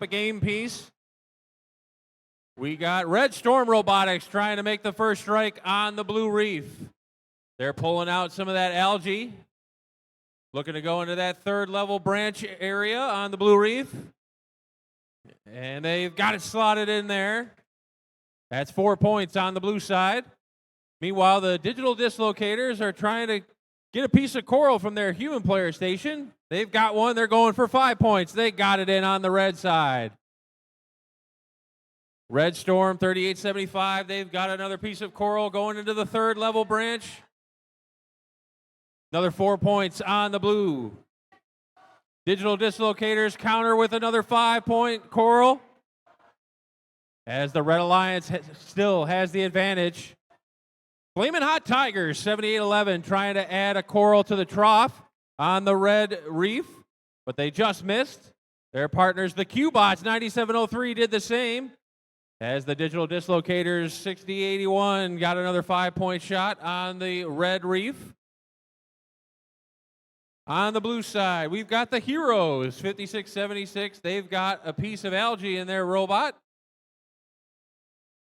a game piece. We got Red Storm Robotics trying to make the first strike on the Blue Reef. They're pulling out some of that algae. Looking to go into that third level branch area on the Blue Reef. And they've got it slotted in there. That's 4 points on the blue side. Meanwhile, the digital dislocators are trying to get a piece of coral from their human player station. They've got one. They're going for 5 points. They got it in on the red side. Red Storm, 3875. They've got another piece of coral going into the third level branch. Another 4 points on the blue. Digital dislocators counter with another 5-point coral. As the Red Alliance still has the advantage. Flamin' Hot Tigers, 7811, trying to add a coral to the trough on the red reef, but they just missed. Their partners, the Q-Bots, 9703, did the same. As the digital dislocators, 6081, got another 5-point shot on the red reef. On the blue side, we've got the Heroes, 5676. They've got a piece of algae in their robot.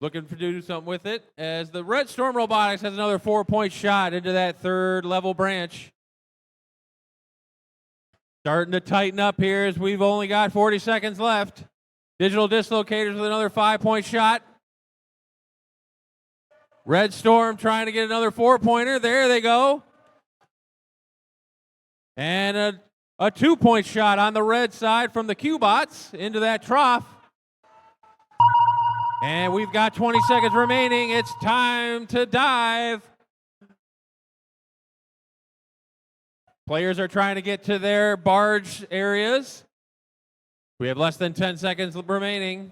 Looking to do something with it. As the Red Storm Robotics has another 4-point shot into that third level branch. Starting to tighten up here as we've only got 40 seconds left. Digital dislocators with another 5-point shot. Red Storm trying to get another 4-pointer. There they go. And a 2-point shot on the red side from the Q-Bots into that trough. And we've got 20 seconds remaining. It's time to dive. Players are trying to get to their barge areas. We have less than 10 seconds remaining.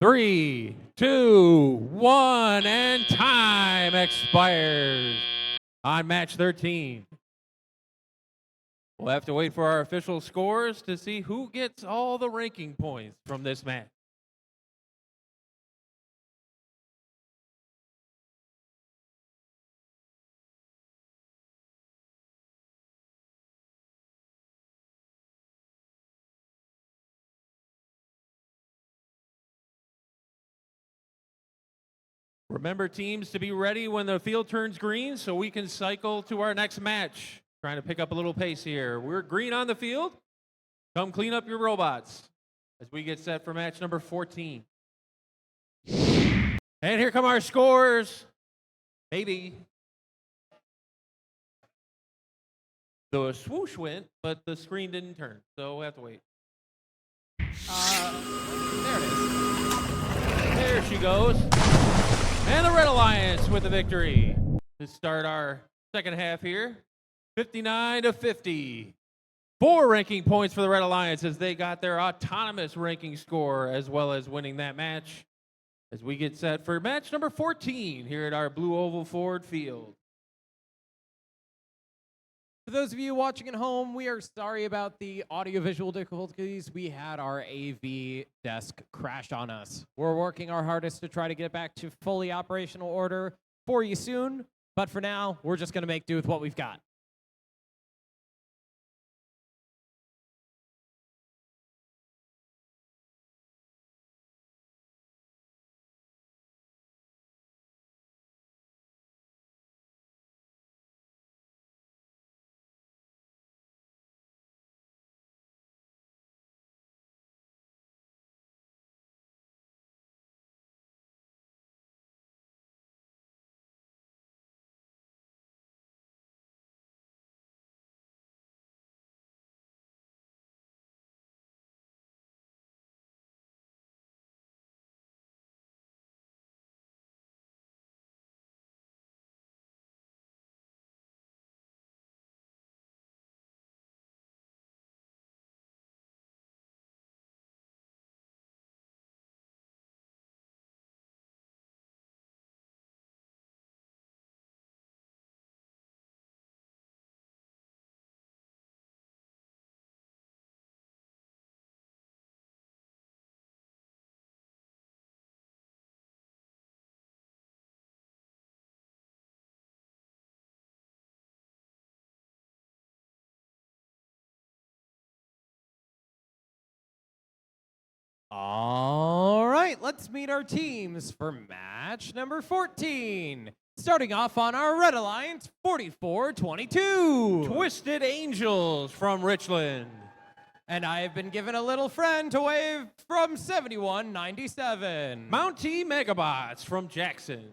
3, 2, 1, and time expires on match 13. We'll have to wait for our official scores to see who gets all the ranking points from this match. Remember, teams, to be ready when the field turns green so we can cycle to our next match. Trying to pick up a little pace here. We're green on the field. Come clean up your robots as we get set for match number 14. And here come our scores. Maybe. The swoosh went, but the screen didn't turn, so we'll have to wait. There it is. There she goes. And the Red Alliance with the victory to start our second half here. 59-50. 4 ranking points for the Red Alliance as they got their autonomous ranking score as well as winning that match as we get set for match number 14 here at our BlueOval Ford Field. For those of you watching at home, we are sorry about the audiovisual difficulties. We had our AV desk crash on us. We're working our hardest to try to get back to fully operational order for you soon, but for now, we're just going to make do with what we've got. All right, let's meet our teams for match number 14. Starting off on our Red Alliance, 44-22. Twisted Angels from Richland. And I have been given a little friend to wave from 71-97. Mountie Megabots from Jackson.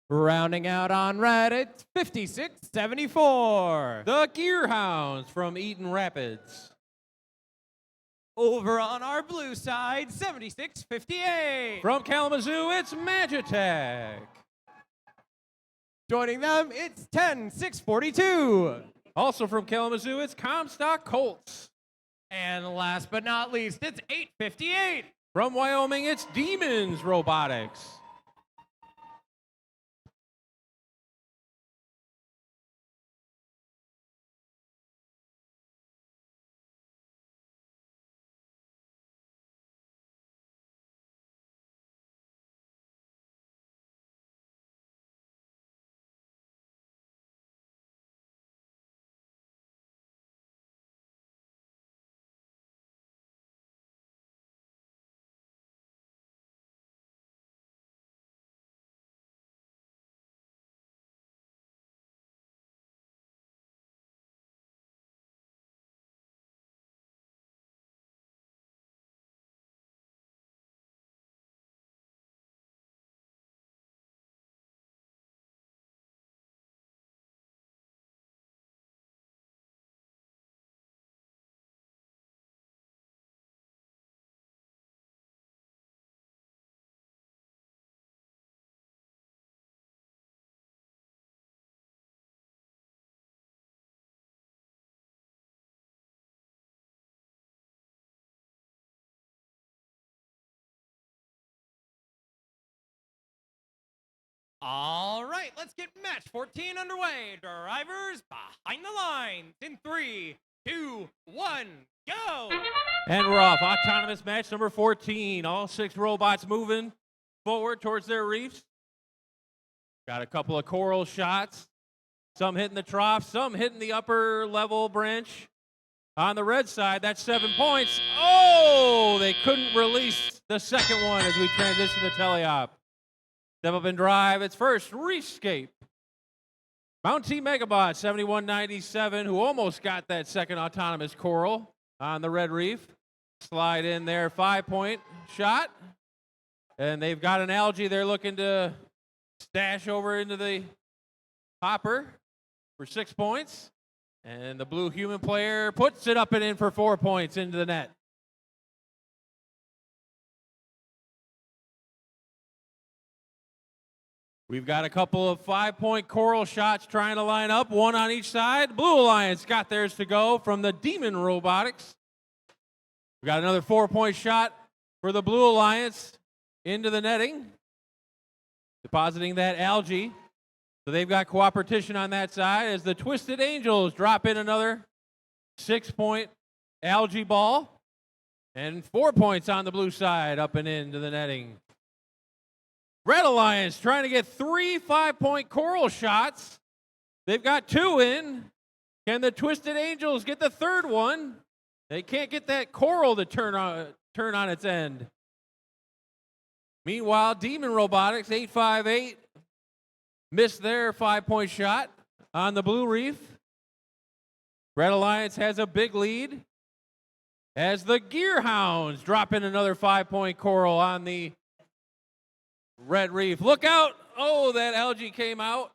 Rounding out on red, it's 56-74. The Gearhounds from Eaton Rapids. Over on our blue side, 76-58. From Kalamazoo, it's Magitech. Joining them, it's 10-6-42. Also from Kalamazoo, it's Comstock Colts. And last but not least, it's 8-58. From Wyoming, it's Demons Robotics. All right, let's get match 14 underway. Drivers behind the lines in 3, 2, 1, go! And we're off. Autonomous match number 14. All 6 robots moving forward towards their reefs. Got a couple of coral shots. Some hitting the trough, some hitting the upper level branch. On the red side, that's 7 points. Oh, they couldn't release the second one as we transition to teleop. Step up and drive. It's first, Reefscape. Mountie Megabot, 7197, who almost got that second autonomous coral on the red reef. Slide in their 5-point shot. And they've got an algae they're looking to stash over into the hopper for 6 points. And the blue human player puts it up and in for 4 points into the net. We've got a couple of 5-point coral shots trying to line up, one on each side. Blue Alliance got theirs to go from the Demon Robotics. We've got another 4-point shot for the Blue Alliance into the netting, depositing that algae. So they've got cooperation on that side as the Twisted Angels drop in another 6-point algae ball. And 4 points on the blue side, up and into the netting. Red Alliance trying to get 3 5-point coral shots. They've got 2 in. Can the Twisted Angels get the third one? They can't get that coral to turn on its end. Meanwhile, Demon Robotics, 858, missed their 5-point shot on the blue reef. Red Alliance has a big lead as the Gearhounds drop in another 5-point coral on the red reef. Look out! Oh, that algae came out.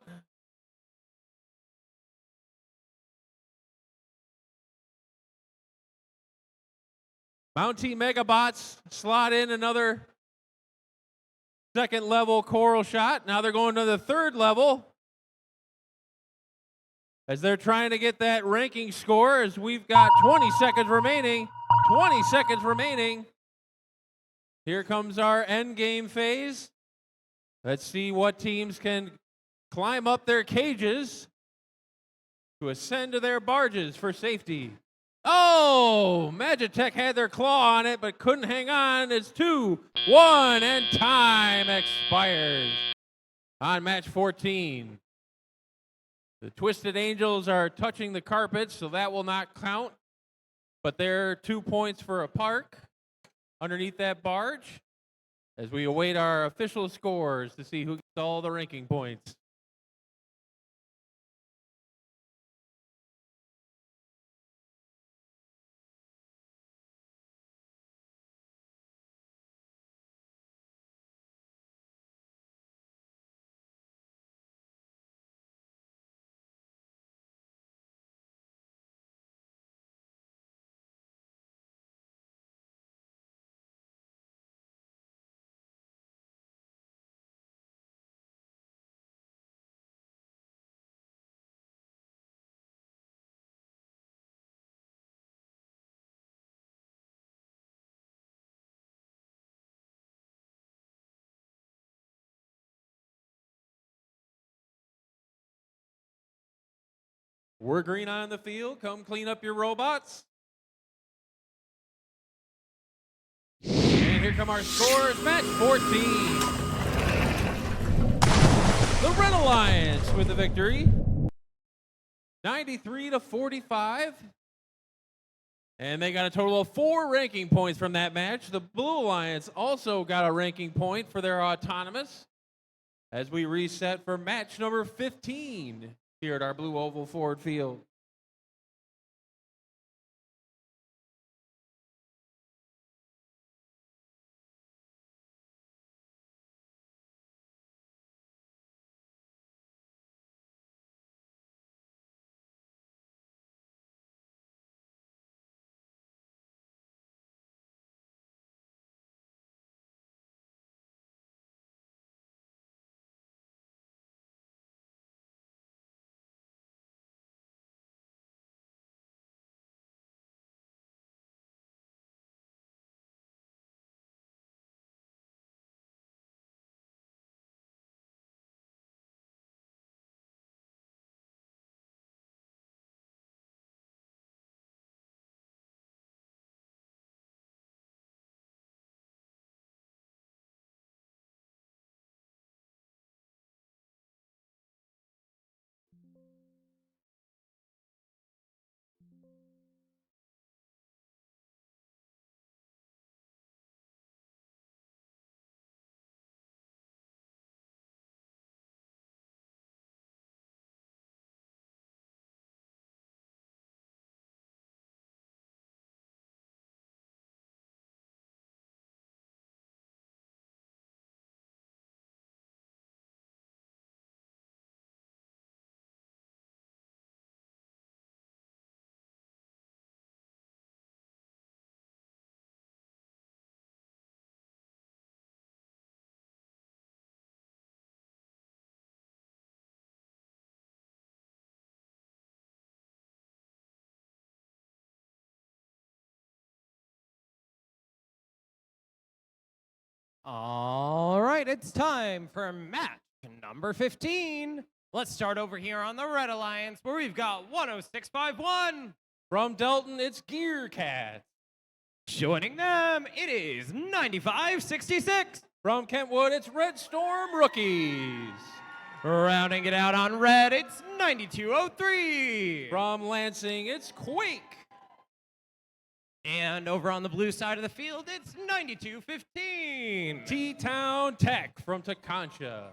Mountie Megabots slot in another second level coral shot. Now they're going to the third level as they're trying to get that ranking score as we've got 20 seconds remaining. 20 seconds remaining. Here comes our end game phase. Let's see what teams can climb up their cages to ascend to their barges for safety. Oh, Magitech had their claw on it but couldn't hang on. It's 2, 1, and time expires on match 14. The Twisted Angels are touching the carpet, so that will not count, but they're 2 points for a park underneath that barge as we await our official scores to see who gets all the ranking points. We're green on the field. Come clean up your robots. And here come our scores. Match 14. The Red Alliance with the victory. 93-45. And they got a total of 4 ranking points from that match. The Blue Alliance also got a ranking point for their autonomous as we reset for match number 15 here at our BlueOval Ford Field. All right, it's time for match number 15. Let's start over here on the Red Alliance where we've got 10651. From Delton, it's Gear Cat. Joining them, it is 9566. From Kentwood, it's Red Storm Rookies. Rounding it out on red, it's 9203. From Lansing, it's Quake. And over on the blue side of the field, it's 9215. T-Town Tech from Taconcha.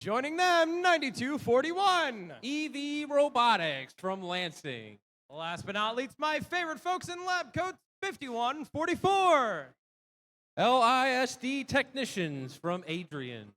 Joining them, 9241. EV Robotics from Lansing. Last but not least, my favorite folks in lab coats, 5144. LISD Technicians from Adrian.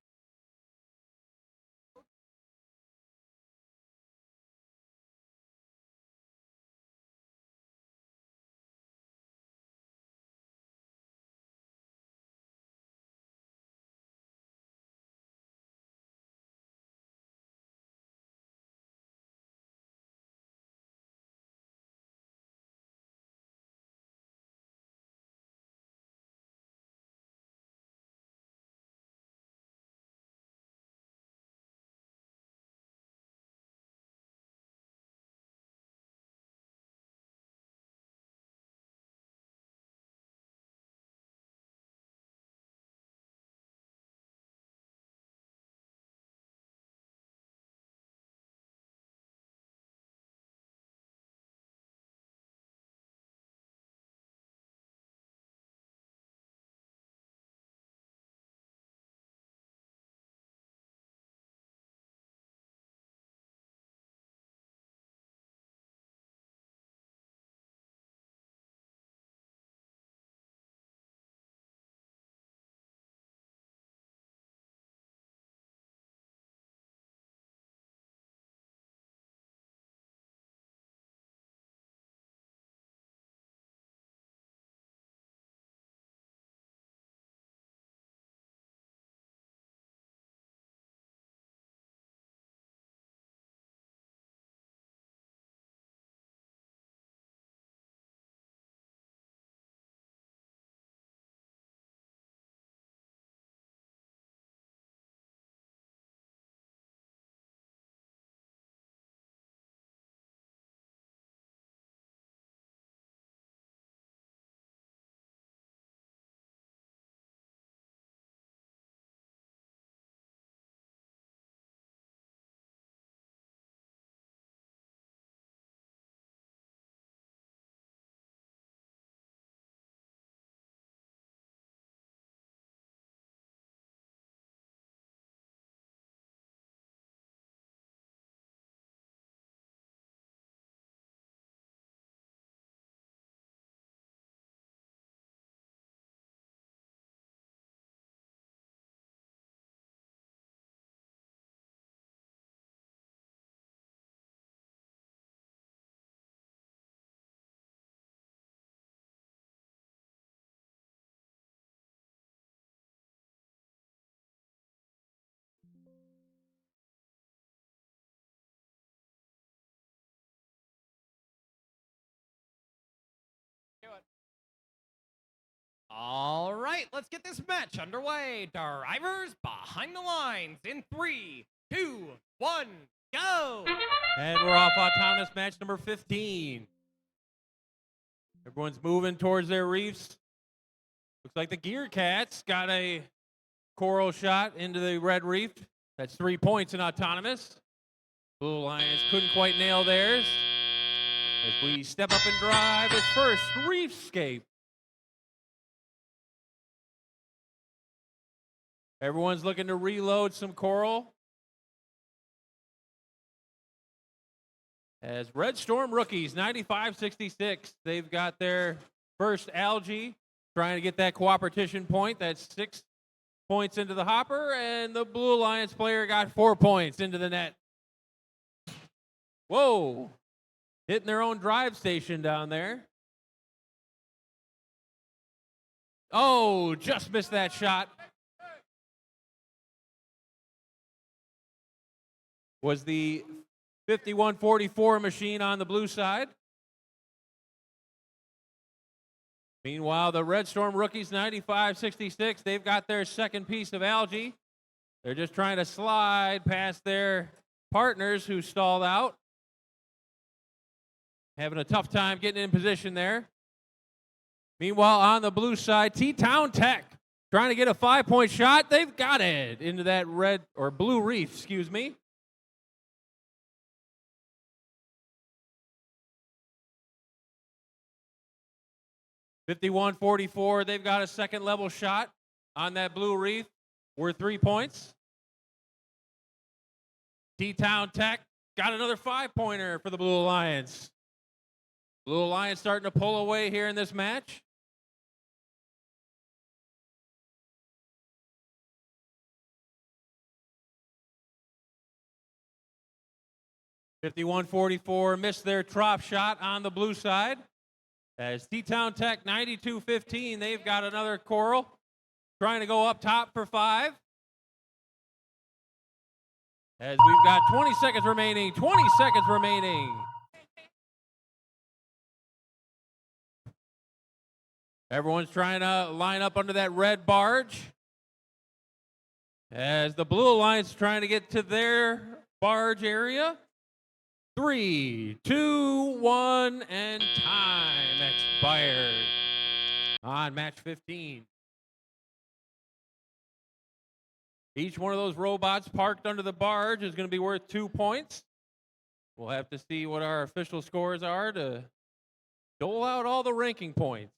right, let's get this match underway. Drivers behind the lines in 3, 2, 1, go! And we're off autonomous match number 15. Everyone's moving towards their reefs. Looks like the Gear Cats got a coral shot into the red reef. That's 3 points in autonomous. Blue Lions couldn't quite nail theirs. As we step up and drive its first reefscape. Everyone's looking to reload some coral. As Red Storm rookies, 95-66. They've got their first algae, trying to get that cooperation point. That's 6 points into the hopper, and the Blue Alliance player got 4 points into the net. Whoa. Hitting their own drive station down there. Oh, just missed that shot. Was the 51-44 machine on the blue side. Meanwhile, the Red Storm rookies, 95-66. They've got their second piece of algae. They're just trying to slide past their partners who stalled out. Having a tough time getting in position there. Meanwhile, on the blue side, T-Town Tech trying to get a 5-point shot. They've got it into that red or blue reef, excuse me. (51-44). They've got a second level shot on that blue reef. Worth 3 points. T-Town Tech got another 5-pointer for the Blue Alliance. Blue Alliance starting to pull away here in this match. (51-44). Missed their trough shot on the blue side. As T-Town Tech, 92-15. They've got another coral. Trying to go up top for 5. As we've got 20 seconds remaining. 20 seconds remaining. Everyone's trying to line up under that red barge. As the Blue Alliance trying to get to their barge area. 3, 2, 1, and time expired on match 15. Each one of those robots parked under the barge is going to be worth 2 points. We'll have to see what our official scores are to dole out all the ranking points.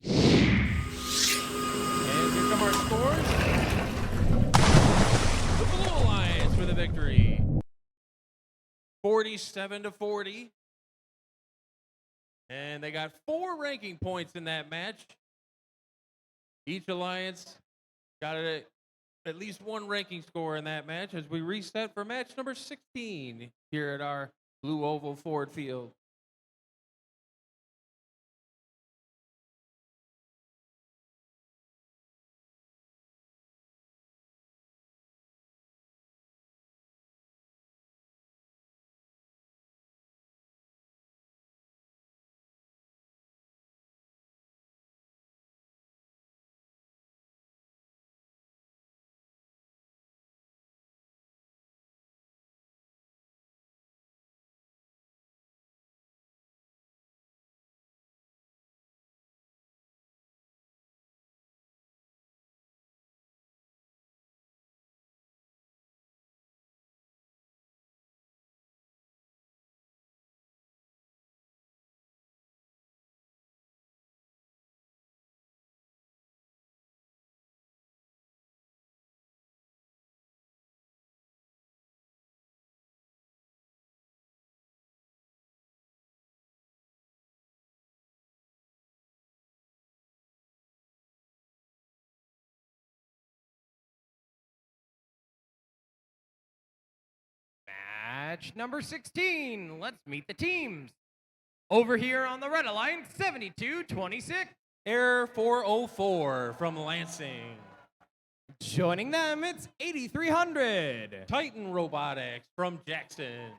And here come our scores. The Blue Alliance for the victory. 47-40. And they got 4 ranking points in that match. Each alliance got at least 1 ranking score in that match as we reset for match number 16 here at our BlueOval Ford Field. match number 16. Let's meet the teams. Over here on the red line, 72-26. Air 404 from Lansing. Joining them, it's 8300. Titan Robotics from Jackson.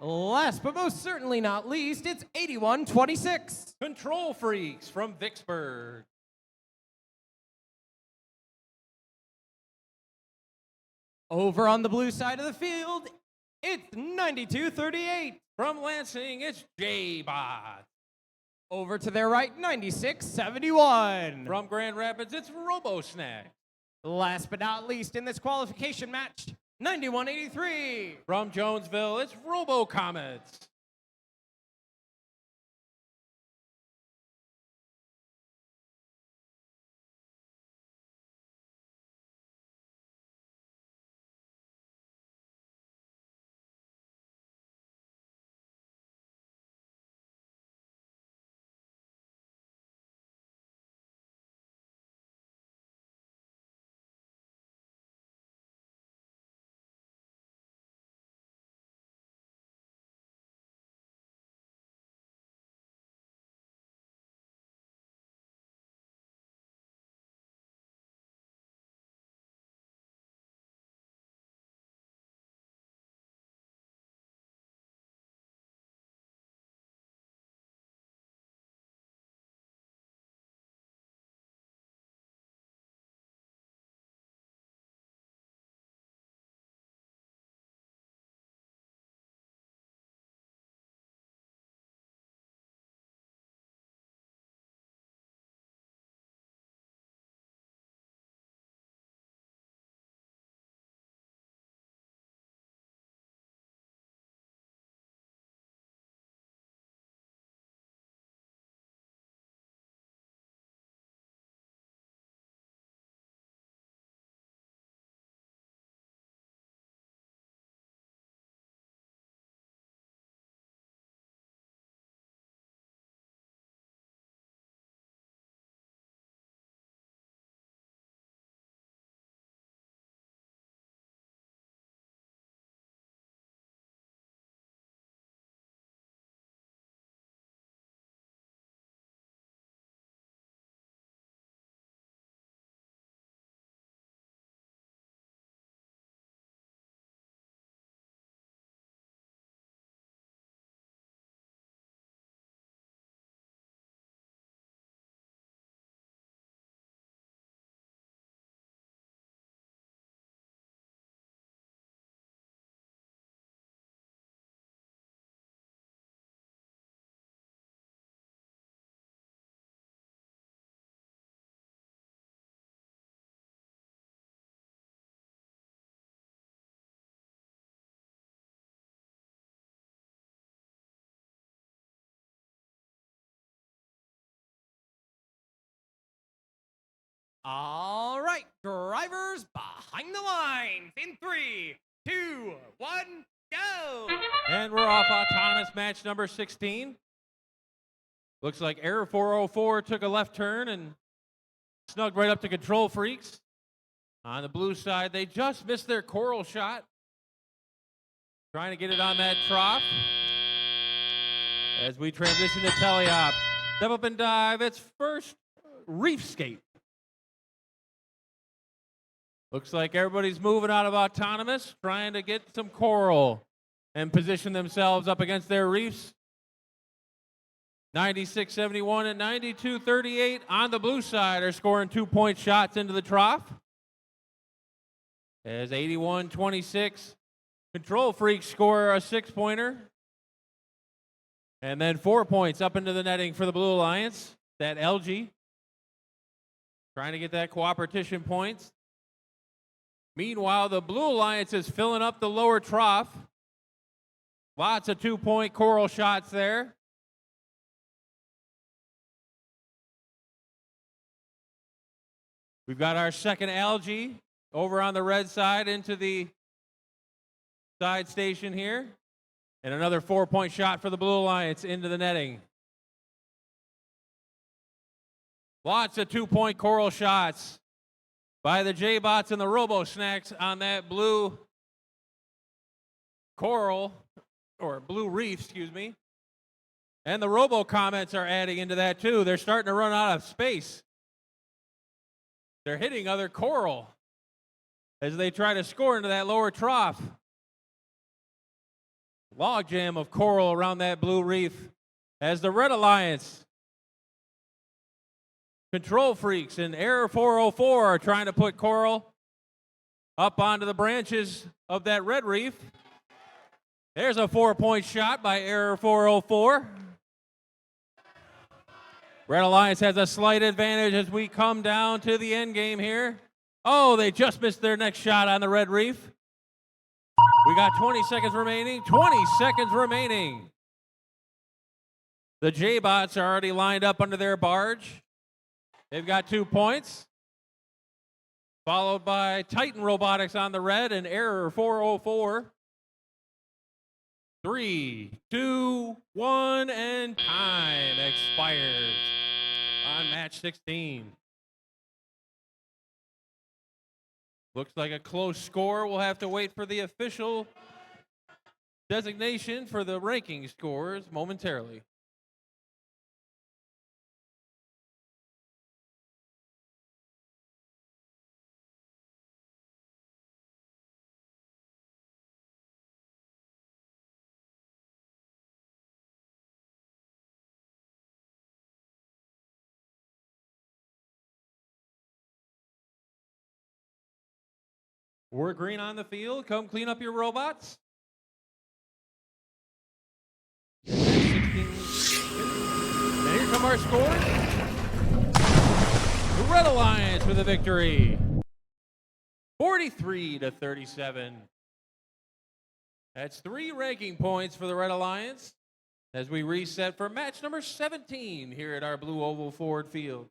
Last but most certainly not least, it's 8126. Control Freaks from Vicksburg. Over on the blue side of the field, it's 9238. From Lansing, it's J-Bot. Over to their right, 9671. From Grand Rapids, it's RoboSnack. Last but not least in this qualification match, 9183. From Jonesville, it's RoboComets. All right, drivers behind the lines in 3, 2, 1, go! And we're off autonomous match number 16. Looks like Air 404 took a left turn and snugged right up to Control Freaks. On the blue side, they just missed their coral shot. Trying to get it on that trough. As we transition to teleop. Step up and dive, it's first reef skate. Looks like everybody's moving out of autonomous, trying to get some coral and position themselves up against their reefs. 96-71 and 92-38 on the blue side are scoring 2-point shots into the trough. As 81-26, Control Freaks score a 6-pointer. And then 4 points up into the netting for the Blue Alliance. That LG trying to get that cooperation points. Meanwhile, the Blue Alliance is filling up the lower trough. Lots of 2-point coral shots there. We've got our second algae over on the red side into the side station here. And another 4-point shot for the Blue Alliance into the netting. Lots of 2-point coral shots by the J-Bots and the RoboSnacks on that blue Coral, or Blue Reef, excuse me. And the Robo comments are adding into that too. They're starting to run out of space. They're hitting other coral as they try to score into that lower trough. Logjam of coral around that Blue Reef as the Red Alliance, Control Freaks, and Error 404 are trying to put coral up onto the branches of that Red Reef. There's a 4-point shot by Error 404. Red Alliance has a slight advantage as we come down to the end game here. Oh, they just missed their next shot on the Red Reef. We got 20 seconds remaining. 20 seconds remaining. The J-Bots are already lined up under their barge. They've got 2 points. Followed by Titan Robotics on the red and Error 404. 3, 2, 1, and time expires on match 16. Looks like a close score. We'll have to wait for the official designation for the ranking scores momentarily. We're green on the field. Come clean up your robots. And here come our scores. The Red Alliance with a victory. 43-37. That's 3 ranking points for the Red Alliance as we reset for match number 17 here at our BlueOval Ford Field.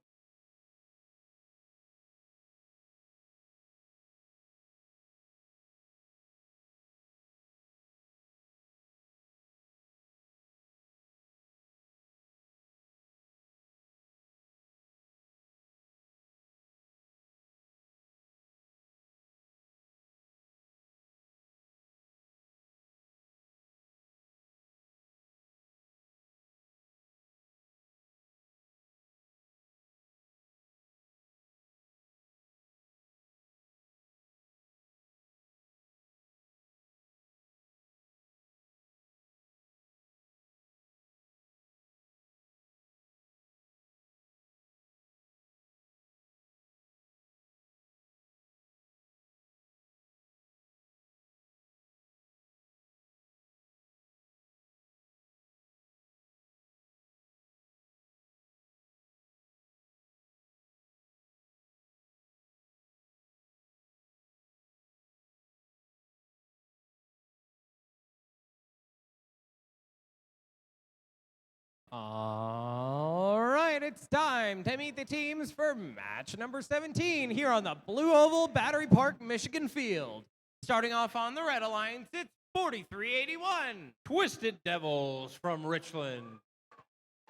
All right, it's time to meet the teams for match number 17 here on the BlueOval Battery Park, Michigan field. Starting off on the Red Alliance, it's 4381. Twisted Devils from Richland.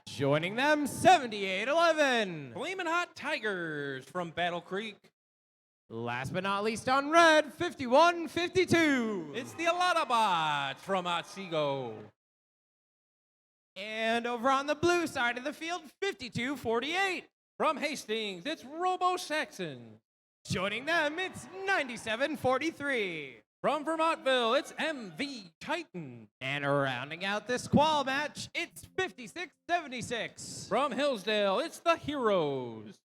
Joining them, 7811. Flamin' Hot Tigers from Battle Creek. Last but not least on red, 5152. It's the Alanabots from Otsego. And over on the blue side of the field, 5248. From Hastings, it's Robo Saxon. Joining them, it's 9743. From Vermontville, it's MV Titan. And rounding out this qual match, it's 5676. From Hillsdale, it's the Heroes.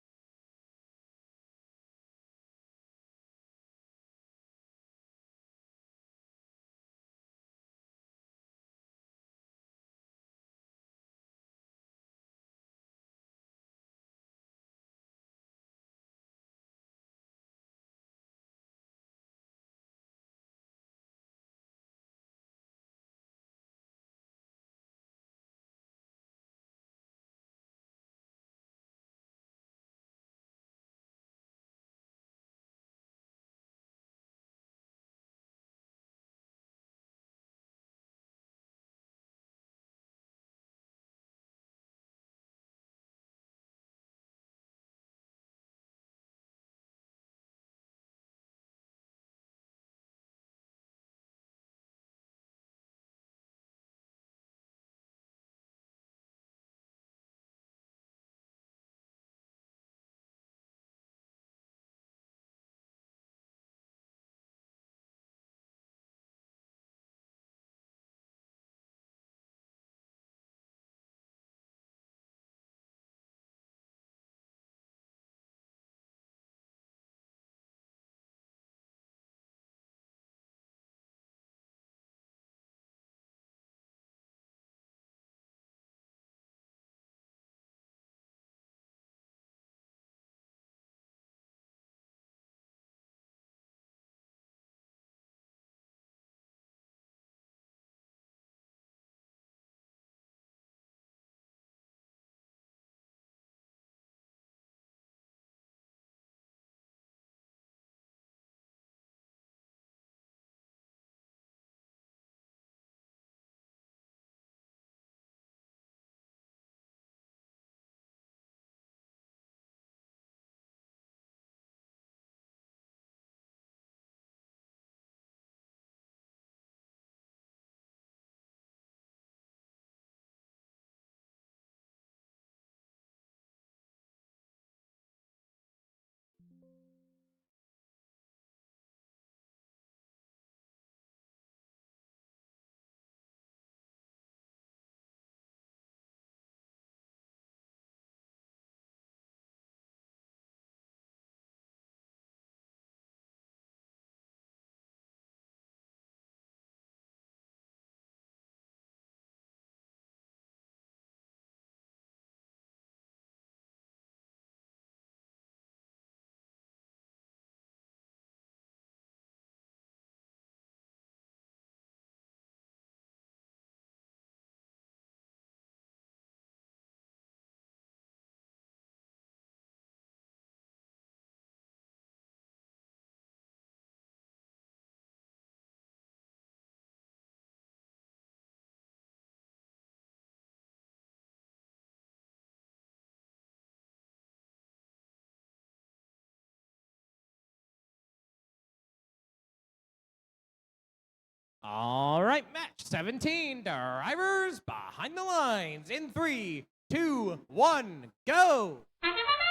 All right, match 17, drivers behind the lines in 3, 2, 1, go.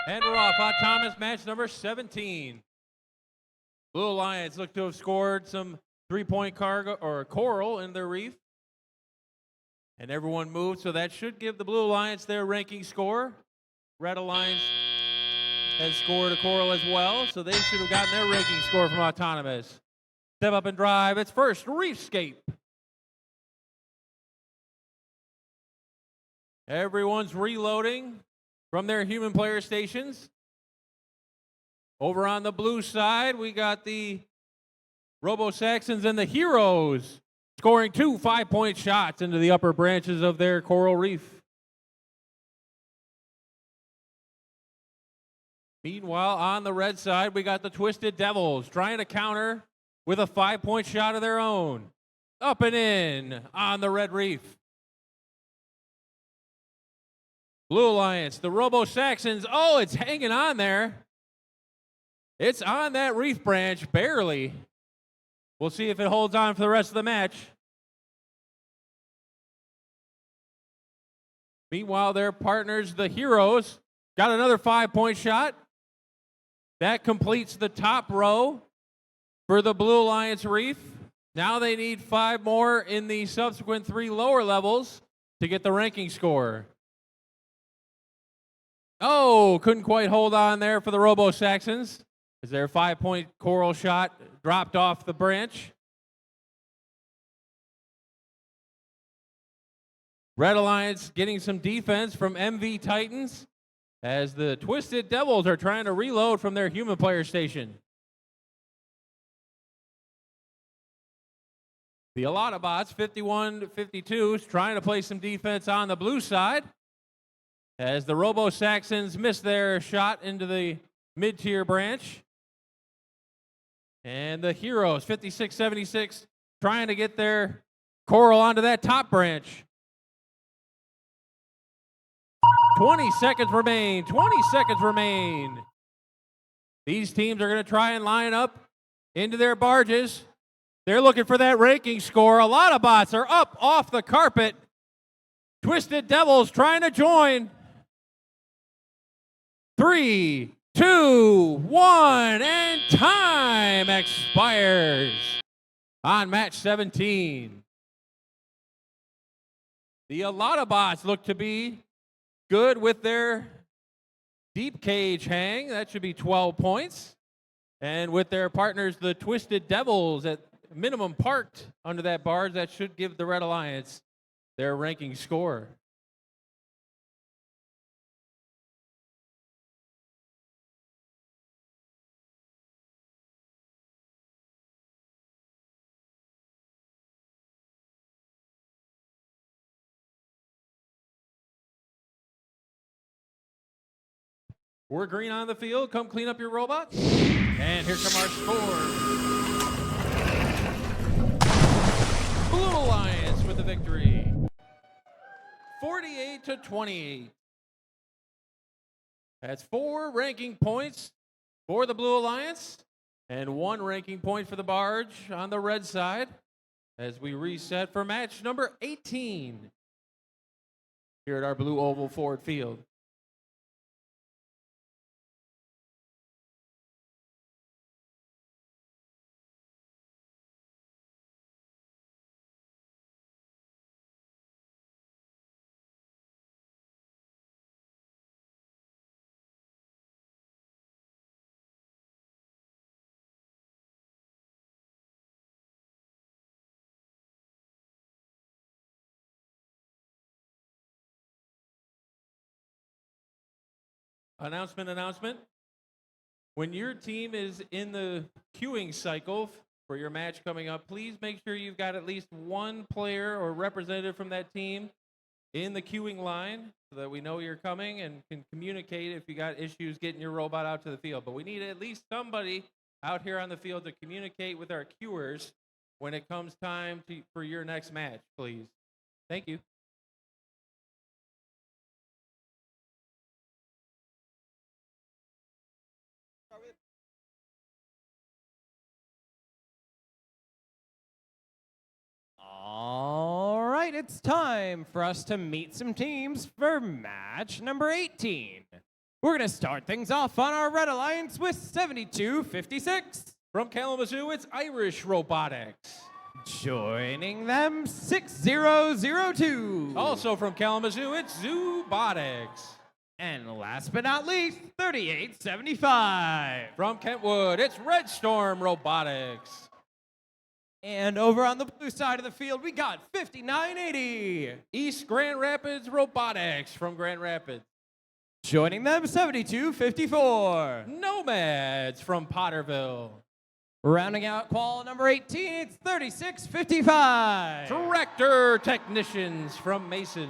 And we're off. Thomas, match number 17. Blue Alliance look to have scored some three-point cargo or coral in their reef. And everyone moved, so that should give the Blue Alliance their ranking score. Red Alliance has scored a coral as well, so they should have gotten their ranking score from Autonomous. Step up and drive. It's first, Reefscape. Everyone's reloading from their human player stations. Over on the blue side, we got the Robo-Saxons and the Heroes scoring 2 5-point shots into the upper branches of their coral reef. Meanwhile, on the red side, we got the Twisted Devils trying to counter with a 5-point shot of their own. Up and in on the red reef. Blue Alliance, the Robo-Saxons. Oh, it's hanging on there. It's on that reef branch, barely. We'll see if it holds on for the rest of the match. Meanwhile, their partners, the Heroes, got another 5-point shot. That completes the top row for the Blue Alliance reef. Now they need 5 more in the subsequent 3 lower levels to get the ranking score. Oh, couldn't quite hold on there for the Robo-Saxons as their 5-point coral shot dropped off the branch. Red Alliance getting some defense from MV Titans as the Twisted Devils are trying to reload from their human player station. The Alatabots, 51-52, is trying to play some defense on the blue side as the Robo-Saxons missed their shot into the mid-tier branch. And the Heroes, 56-76, trying to get their coral onto that top branch. 20 seconds remain. 20 seconds remain. These teams are going to try and line up into their barges. They're looking for that ranking score. A lot of bots are up off the carpet. Twisted Devils trying to join. 3, 2, 1, and time expires on match 17. The Alatabots look to be good with their deep cage hang. That should be 12 points. And with their partners, the Twisted Devils, at minimum parked under that barge, that should give the Red Alliance their ranking score. We're green on the field. Come clean up your robots. And here come our scores. Blue Alliance with the victory. 48-28. That's 4 ranking points for the Blue Alliance and 1 ranking point for the barge on the red side as we reset for match number 18 here at our BlueOval Ford Field. Announcement. When your team is in the queuing cycle for your match coming up, please make sure you've got at least 1 player or representative from that team in the queuing line so that we know you're coming and can communicate if you got issues getting your robot out to the field. But we need at least somebody out here on the field to communicate with our queuers when it comes time for your next match, please. Thank you. right, it's time for us to meet some teams for match number 18. We're going to start things off on our Red Alliance with 7256. From Kalamazoo, it's Irish Robotics. Joining them, 6002. Also from Kalamazoo, it's Zoobotics. And last but not least, 3875. From Kentwood, it's Red Storm Robotics. And over on the blue side of the field, we got 5980. East Grand Rapids Robotics from Grand Rapids. Joining them, 7254. Nomads from Potterville. Rounding out qual number 18, it's 3655. Tractor Technicians from Mason.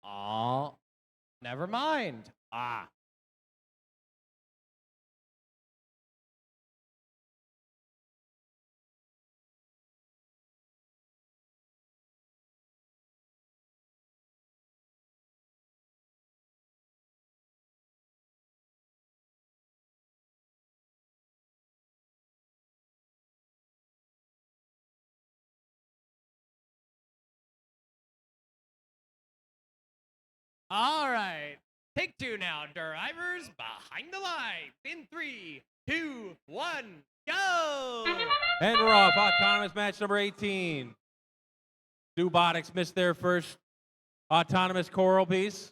Oh, never mind. Ah. All right. Take two now, drivers behind the line. In 3, 2, 1, go! And we're off. Autonomous match number 18. Zoobotics missed their first autonomous choral piece.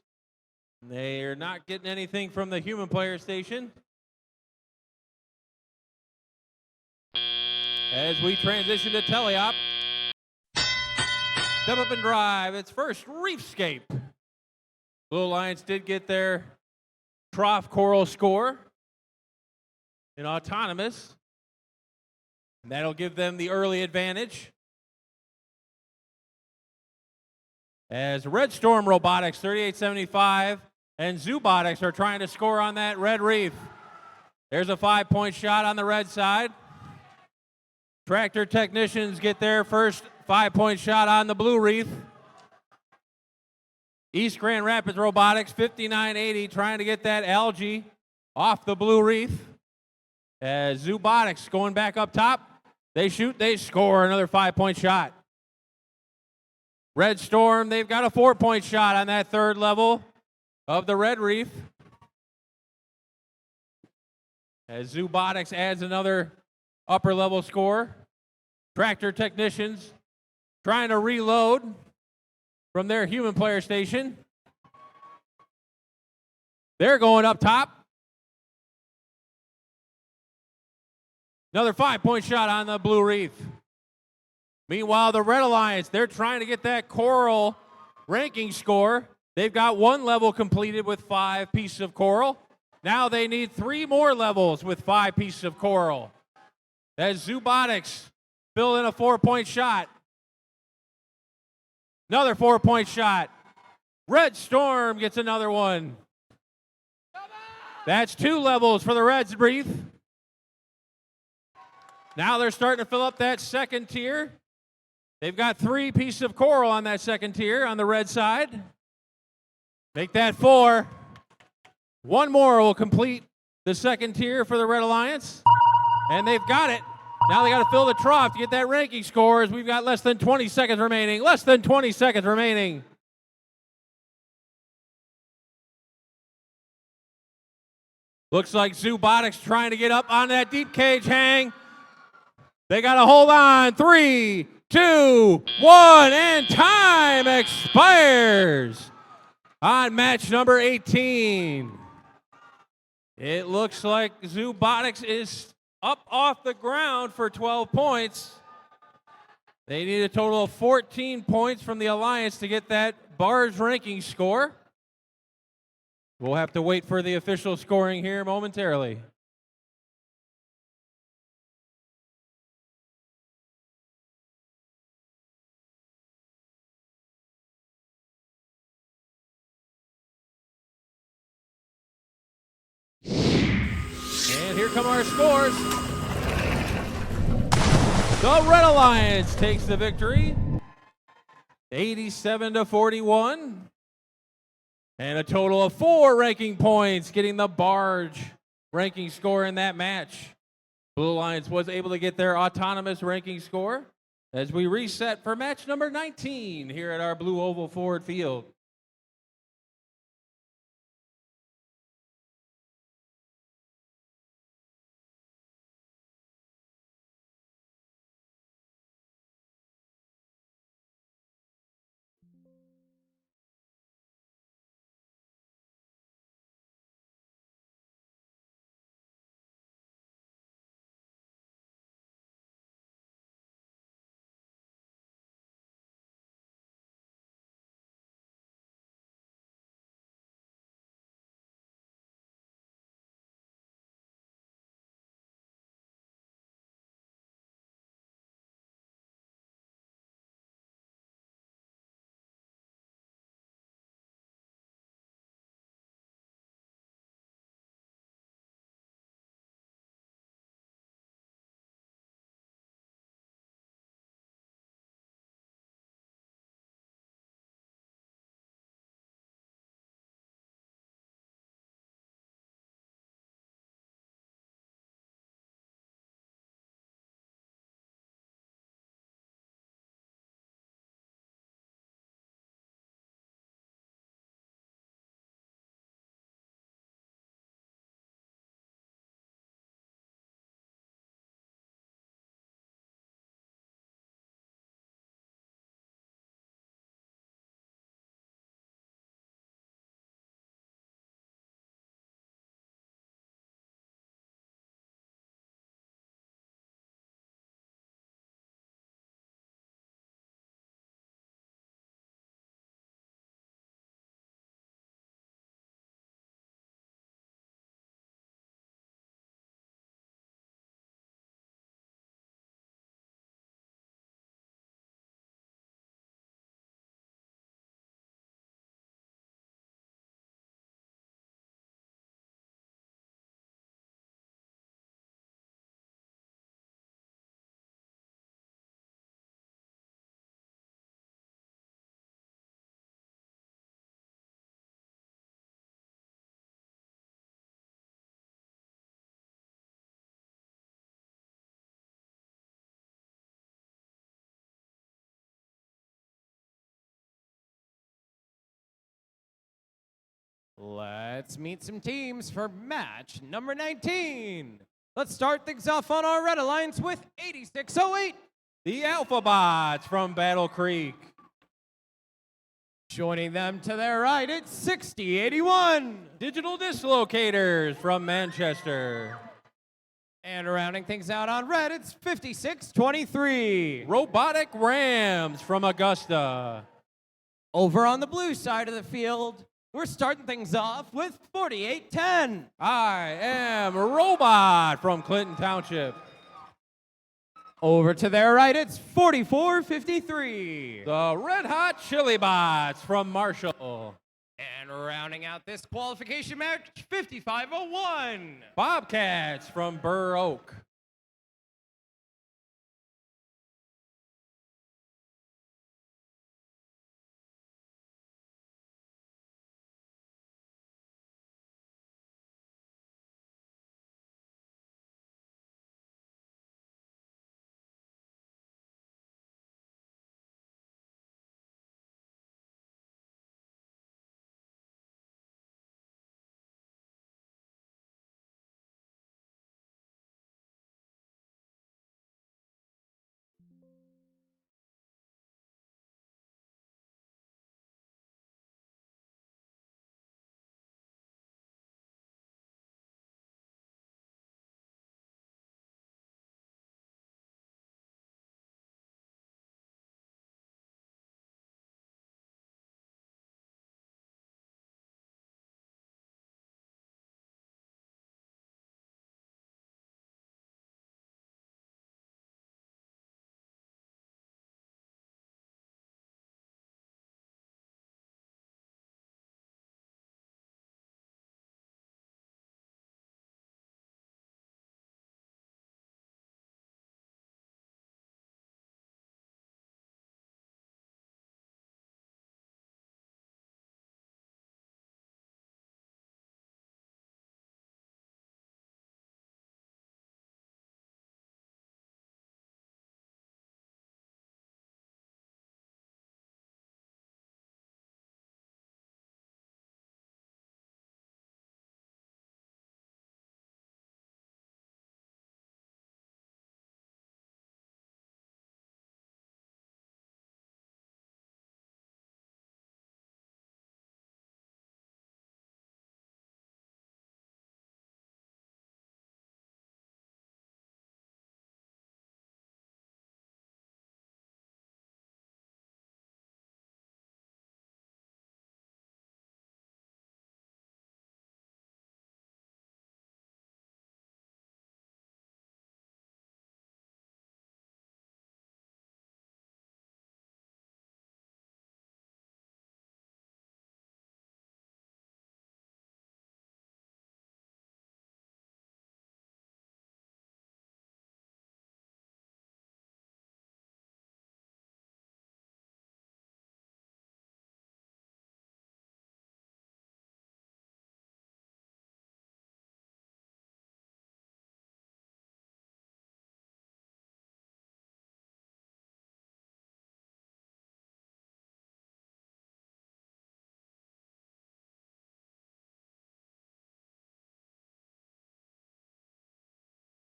They're not getting anything from the human player station. As we transition to teleop. Step up and drive. It's first Reefscape. Blue Alliance did get their trough coral score in autonomous. And that'll give them the early advantage. As Red Storm Robotics 3875 and Zoobotics are trying to score on that red reef. There's a 5-point shot on the red side. Tractor Technicians get their first 5-point shot on the blue reef. East Grand Rapids Robotics 5980 trying to get that algae off the blue reef. As Zoobotics going back up top. They shoot, they score another 5-point shot. Red Storm, they've got a 4-point shot on that third level of the red reef. As Zoobotics adds another upper level score. Tractor Technicians trying to reload from their human player station. They're going up top. Another 5-point shot on the blue reef. Meanwhile, the Red Alliance, they're trying to get that coral ranking score. They've got 1 level completed with 5 pieces of coral. Now they need 3 more levels with 5 pieces of coral. As Zoobotics fill in a 4-point shot. Another 4-point shot. Red Storm gets another one. That's 2 levels for the Reds reef. Now they're starting to fill up that second tier. They've got 3 pieces of coral on that second tier on the red side. Make that 4. 1 more will complete the second tier for the Red Alliance. And they've got it. Now they got to fill the trough to get that ranking score as we've got less than 20 seconds remaining. Less than 20 seconds remaining. Looks like Zoobotics trying to get up on that deep cage hang. They got to hold on. 3, 2, 1, and time expires on match number 18. It looks like Zoobotics is up off the ground for 12 points. They need a total of 14 points from the Alliance to get that barge ranking score. We'll have to wait for the official scoring here momentarily. And here come our scores. The Red Alliance takes the victory, 87-41. And a total of 4 ranking points, getting the barge ranking score in that match. Blue Alliance was able to get their autonomous ranking score as we reset for match number 19 here at our BlueOval Ford Field. Let's meet some teams for match number 19. Let's start things off on our red alliance with 8608. The Alphabots from Battle Creek. Joining them to their right, it's 6081. Digital Dislocators from Manchester. And rounding things out on red, it's 5623. Robotic Rams from Augusta. Over on the blue side of the field, we're starting things off with 4810. I Am Robot from Clinton Township. Over to their right, it's 4453. The Red Hot Chili Bots from Marshall. And rounding out this qualification match, 5501. Bobcats from Burr Oak.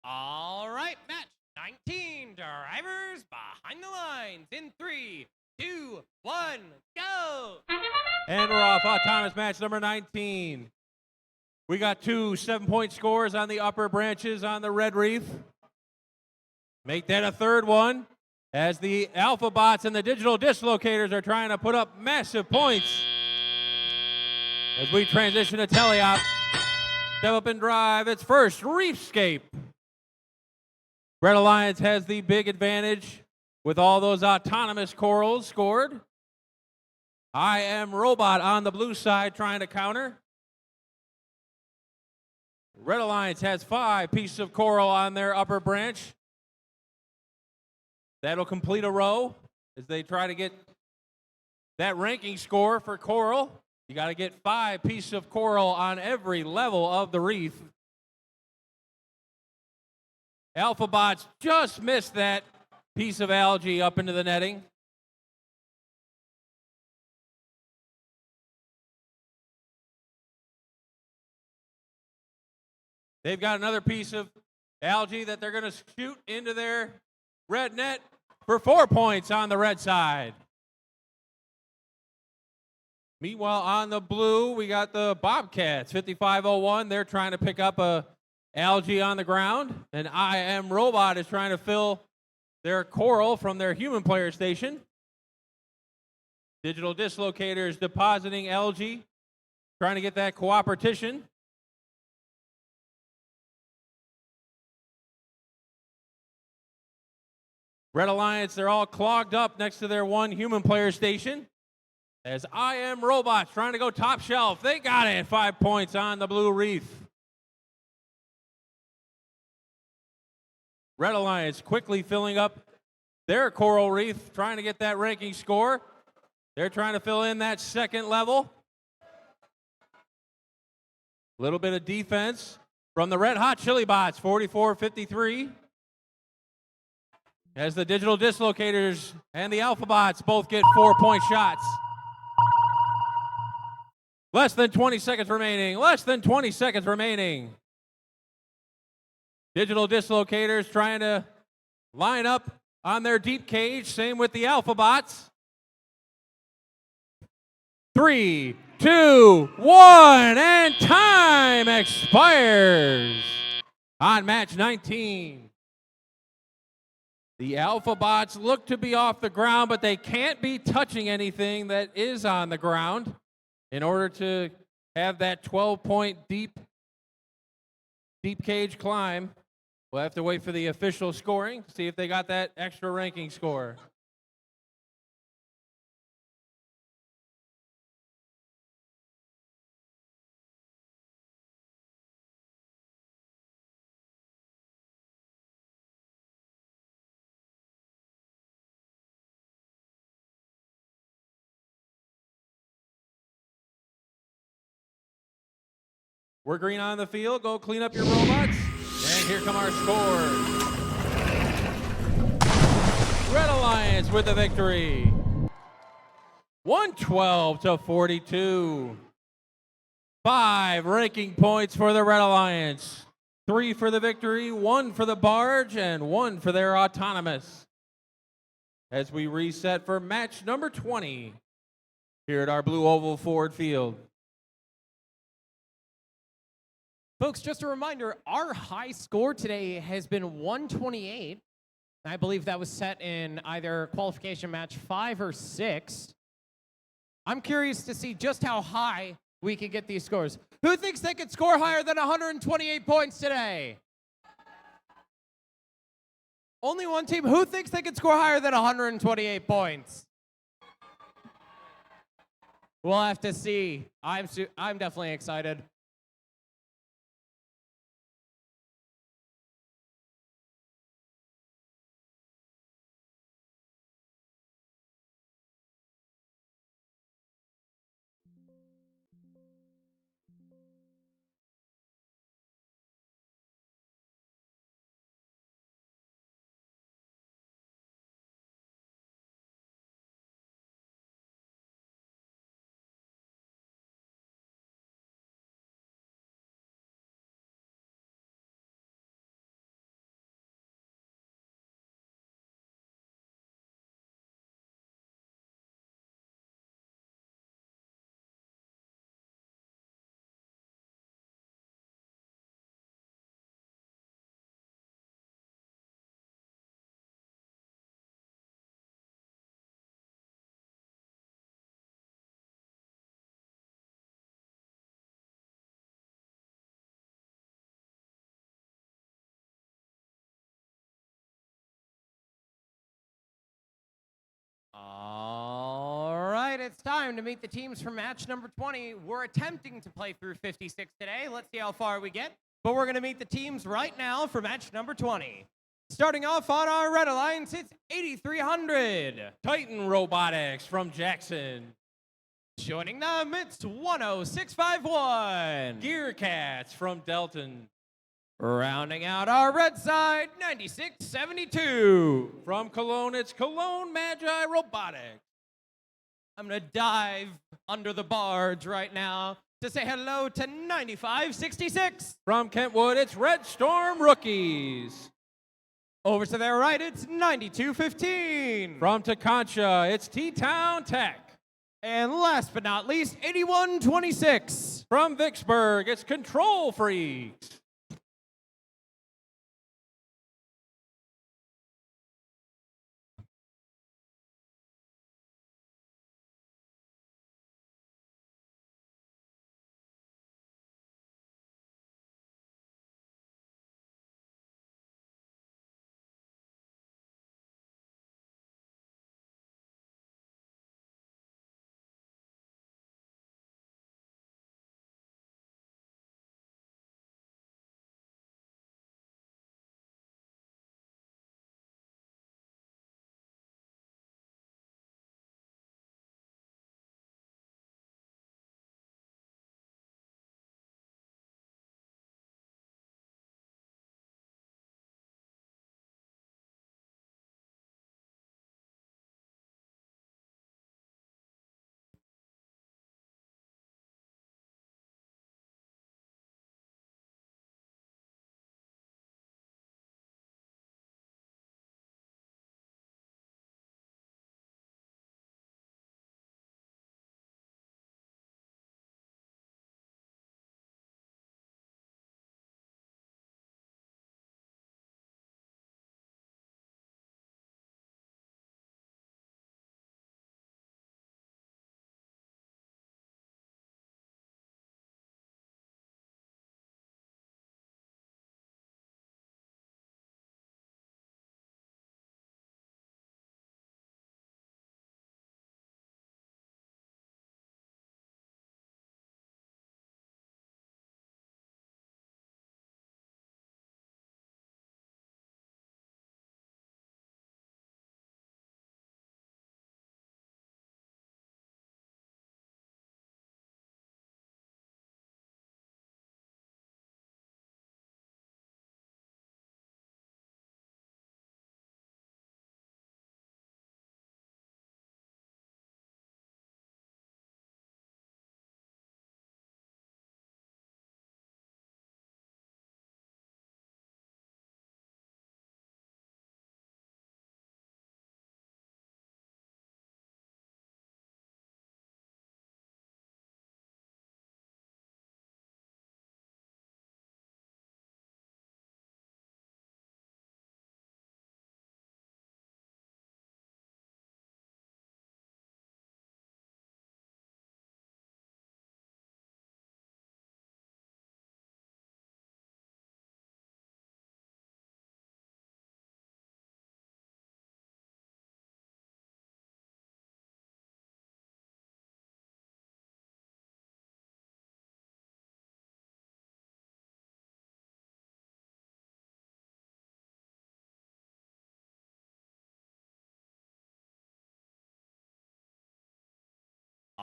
All right, match 19. Drivers behind the lines in 3, 2, 1, go. And we're off autonomous match number 19. We got 2 7-point scores on the upper branches on the red reef. Make that a third one as the Alphabots and the Digital Dislocators are trying to put up massive points. As we transition to teleop, step up and drive its first reefscape. Red Alliance has the big advantage with all those autonomous corals scored. I Am Robot on the blue side trying to counter. Red Alliance has 5 pieces of coral on their upper branch. That'll complete a row as they try to get that ranking score for coral. You got to get 5 pieces of coral on every level of the reef. Alphabots just missed that piece of algae up into the netting. They've got another piece of algae that they're going to shoot into their red net for 4 points on the red side. Meanwhile, on the blue, we got the Bobcats, 5501. They're trying to pick up a algae on the ground. And IM Robot is trying to fill their coral from their human player station. Digital Dislocators depositing algae, trying to get that cooperation. Red Alliance, they're all clogged up next to their one human player station. As IM Robots trying to go top shelf. They got it. 5 points on the blue reef. Red Alliance quickly filling up their coral reef, trying to get that ranking score. They're trying to fill in that second level. A little bit of defense from the Red Hot Chili Bots, 44-53. As the Digital Dislocators and the Alpha Bots both get 4-point shots. Less than 20 seconds remaining. Less than 20 seconds remaining. Digital Dislocators trying to line up on their deep cage. Same with the Alpha Bots. 3, 2, 1, and time expires on match 19. The Alpha Bots look to be off the ground, but they can't be touching anything that is on the ground in order to have that 12-point deep cage climb. We'll have to wait for the official scoring, see if they got that extra ranking score. We're green on the field. Go clean up your robots. And here come our scores. Red Alliance with the victory. 112-42. 5 ranking points for the Red Alliance. 3 for the victory, 1 for the barge, and 1 for their autonomous. As we reset for match number 20 here at our BlueOval Ford Field. Folks, just a reminder, our high score today has been 128. I believe that was set in either qualification match 5 or 6. I'm curious to see just how high we can get these scores. Who thinks they could score higher than 128 points today? Only one team. Who thinks they could score higher than 128 points? We'll have to see. I'm definitely excited. All right, it's time to meet the teams for match number 20. We're attempting to play through 56 today. Let's see how far we get. But we're going to meet the teams right now for match number 20. Starting off on our Red Alliance, it's 8300. Titan Robotics from Jackson. Joining them, it's 10651. Gear Cats from Delton. Rounding out our red side, 9672. From Cologne, it's Cologne Magi Robotics. I'm going to dive under the barge right now to say hello to 9566. From Kentwood, it's Red Storm Rookies. Over to their right, it's 9215. From Taconcha, it's T-Town Tech. And last but not least, 8126. From Vicksburg, it's Control Freaks.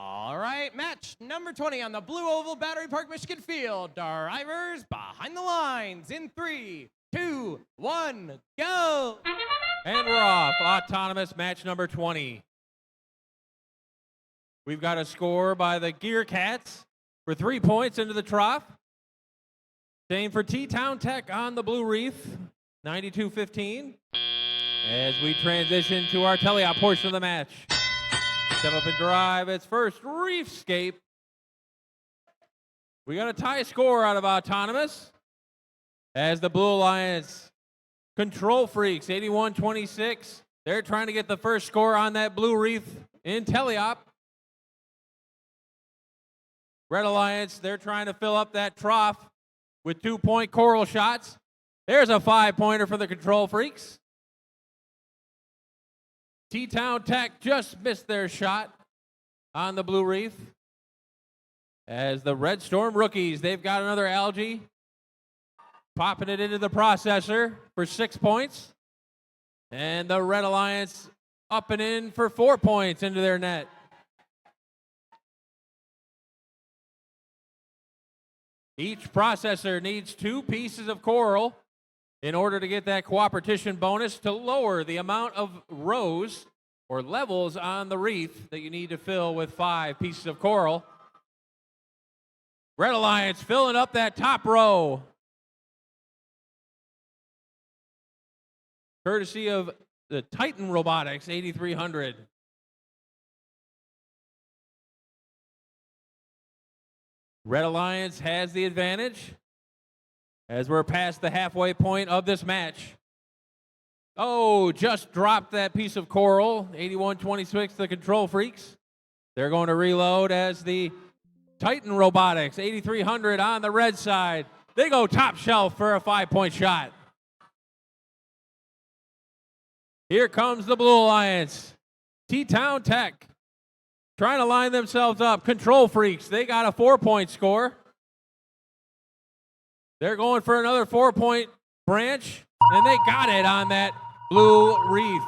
All right, match number 20 on the BlueOval Battery Park, Michigan field. Drivers behind the lines in 3, 2, 1, go. And we're off. Autonomous match number 20. We've got a score by the Gear Cats for 3 points into the trough. Same for T-Town Tech on the Blue Reef, 92-15. As we transition to our teleop portion of the match. Step up and drive its first Reefscape. We got a tie score out of Autonomous as the Blue Alliance Control Freaks, 81-26. They're trying to get the first score on that Blue Reef in teleop. Red Alliance, they're trying to fill up that trough with 2-point coral shots. There's a 5-pointer for the Control Freaks. T-Town Tech just missed their shot on the Blue Reef. As the Red Storm Rookies, they've got another algae. Popping it into the processor for 6 points. And the Red Alliance up and in for 4 points into their net. Each processor needs 2 pieces of coral in order to get that cooperation bonus to lower the amount of rows or levels on the reef that you need to fill with 5 pieces of coral. Red Alliance filling up that top row. Courtesy of the Titan Robotics 8300. Red Alliance has the advantage as we're past the halfway point of this match. Oh, just dropped that piece of coral. 81-26, the Control Freaks. They're going to reload as the Titan Robotics 8300 on the red side. They go top shelf for a 5-point shot. Here comes the Blue Alliance. T-Town Tech trying to line themselves up. Control Freaks, they got a 4-point score. They're going for another 4-point branch, and they got it on that blue wreath.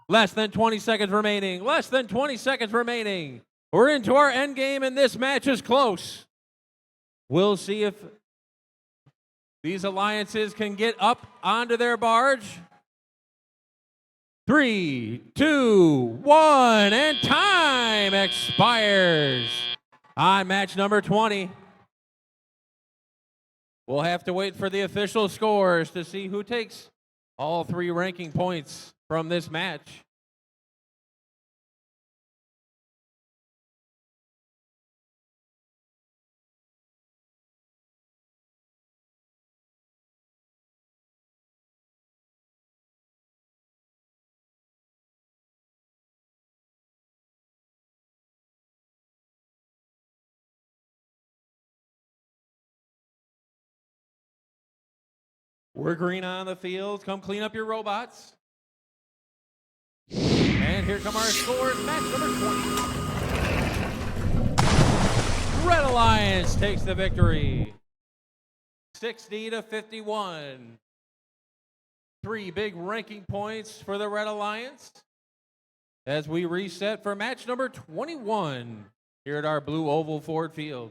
Less than 20 seconds remaining. Less than 20 seconds remaining. We're into our end game, and this match is close. We'll see if these alliances can get up onto their barge. 3, 2, 1, and time expires on match number 20. We'll have to wait for the official scores to see who takes all 3 ranking points from this match. We're green on the field. Come clean up your robots. And here come our scores. Match number 20. Red Alliance takes the victory. 60-51. 3 big ranking points for the Red Alliance as we reset for match number 21 here at our BlueOval Ford Field.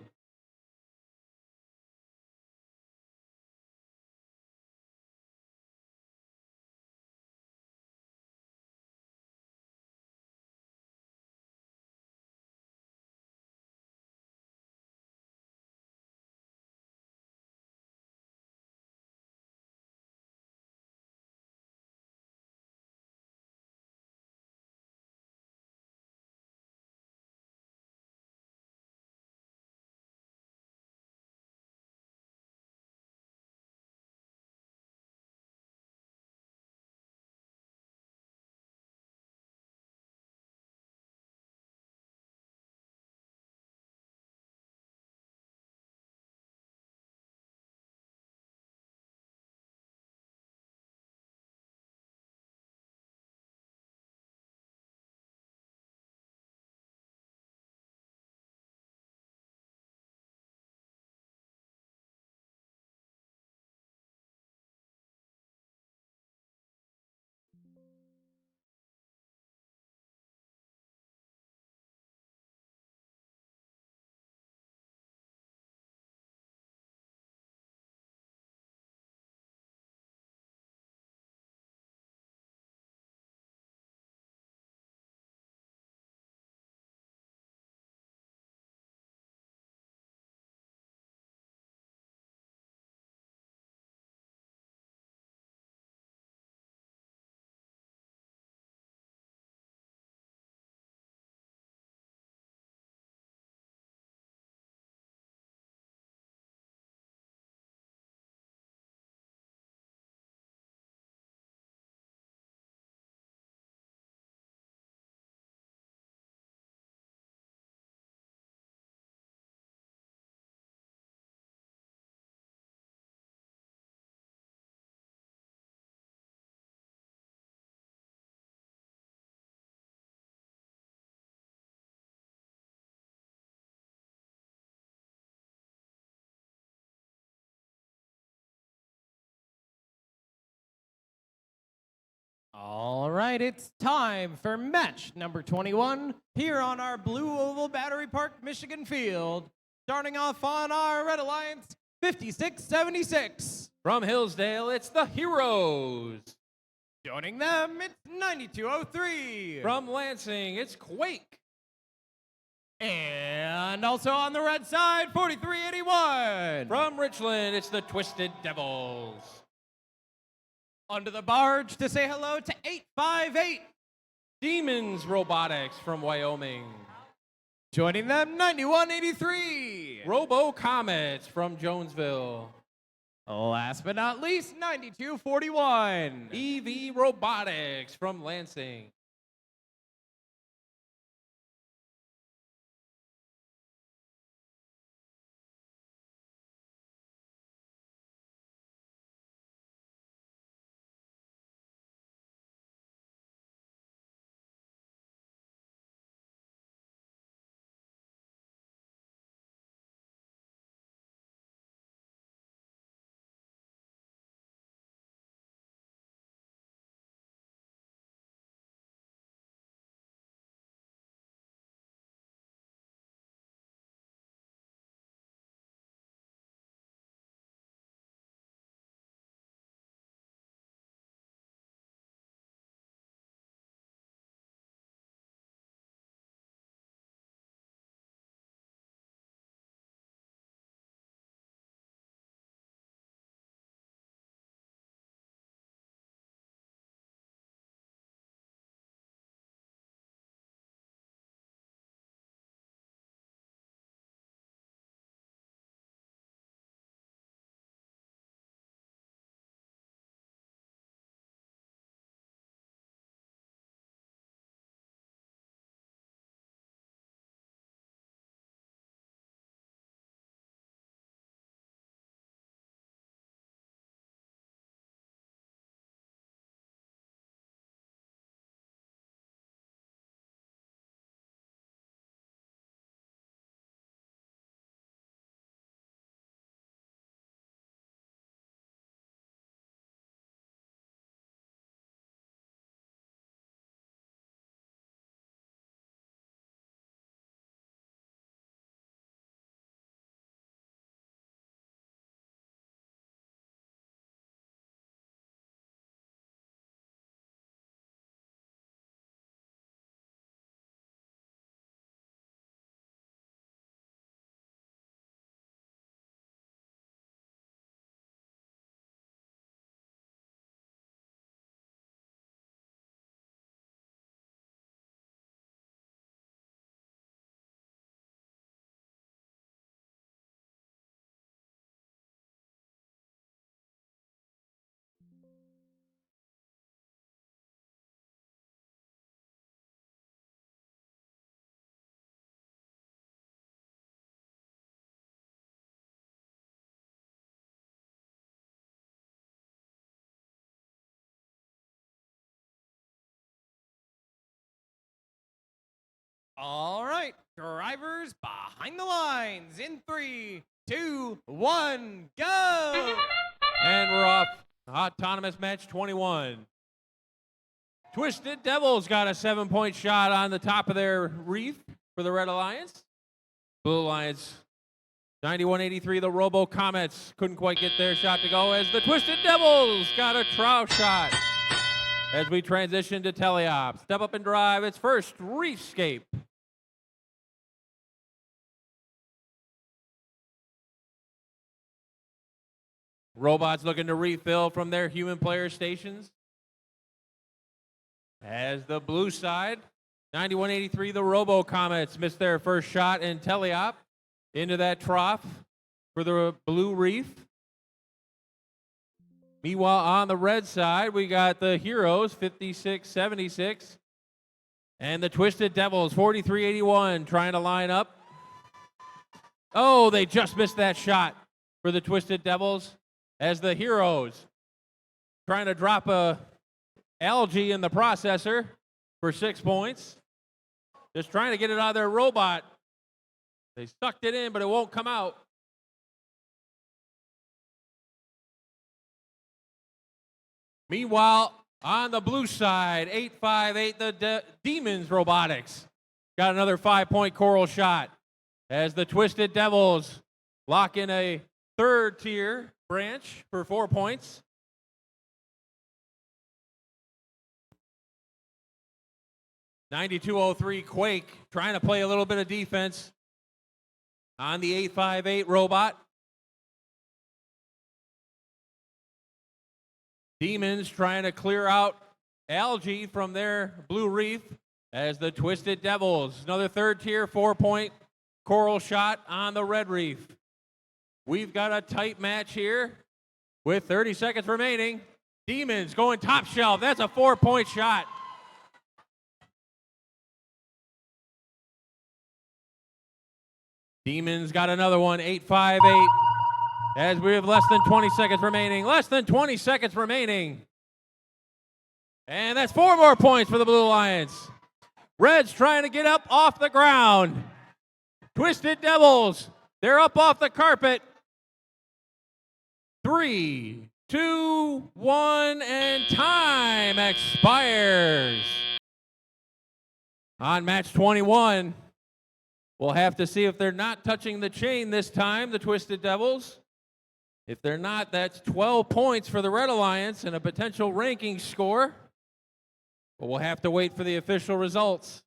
All right, it's time for match number 21 here on our BlueOval Battery Park, Michigan field. Starting off on our Red Alliance, 56-76. From Hillsdale, it's the Heroes. Joining them, it's 9203. From Lansing, it's Quake. And also on the red side, 4381. From Richland, it's the Twisted Devils. Under the barge to say hello to 858. Demons Robotics from Wyoming. Joining them, 9183. Robo Comets from Jonesville. Last but not least, 9241. EV Robotics from Lansing. All right, drivers behind the lines in 3, 2, 1, go! And we're off. Autonomous match 21. Twisted Devils got a 7-point shot on the top of their wreath for the Red Alliance. Blue Alliance, 9183, the Robo Comets couldn't quite get their shot to go as the Twisted Devils got a trough shot. As we transition to teleop, step up and drive its first Reefscape. Robots looking to refill from their human player stations. As the blue side, 9183, the Robo Comets missed their first shot in teleop into that trough for the blue reef. Meanwhile, on the red side, we got the Heroes, 5676, and the Twisted Devils, 4381, trying to line up. Oh, they just missed that shot for the Twisted Devils as the Heroes trying to drop a algae in the processor for 6 points. Just trying to get it out of their robot. They sucked it in, but it won't come out. Meanwhile, on the blue side, 858, the Demons Robotics got another 5-point coral shot as the Twisted Devils lock in a third tier branch for 4 points. 9203 Quake trying to play a little bit of defense on the 858 robot. Demons trying to clear out algae from their blue reef as the Twisted Devils. Another third tier 4-point coral shot on the red reef. We've got a tight match here with 30 seconds remaining. Demons going top shelf. That's a 4-point shot. Demons got another one, 858. As we have less than 20 seconds remaining. Less than 20 seconds remaining. And that's 4 more points for the Blue Lions. Reds trying to get up off the ground. Twisted Devils, they're up off the carpet. 3, 2, 1, and time expires. On match 21, we'll have to see if they're not touching the chain this time, the Twisted Devils. If they're not, that's 12 points for the Red Alliance and a potential ranking score. But we'll have to wait for the official results.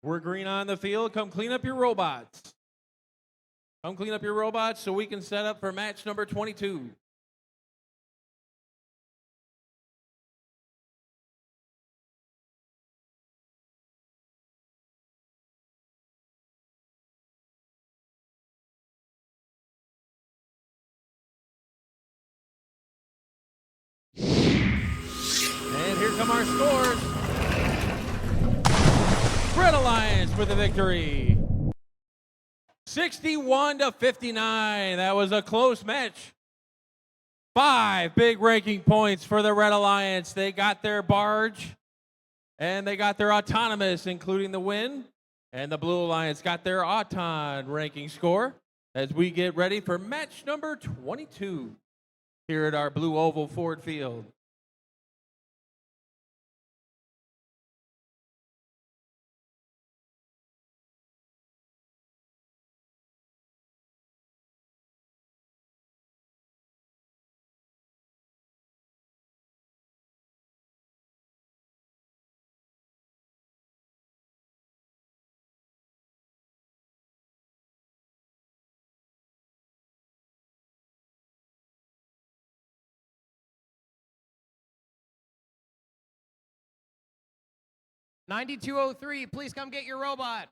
We're green on the field. Come clean up your robots. Come clean up your robots so we can set up for match number 22. And here come our scores. Red Alliance with the victory. 61-59. That was a close match. 5 big ranking points for the Red Alliance. They got their barge and they got their autonomous, including the win. And the Blue Alliance got their Auton ranking score as we get ready for match number 22 here at our BlueOval Ford Field. (9203), please come get your robot.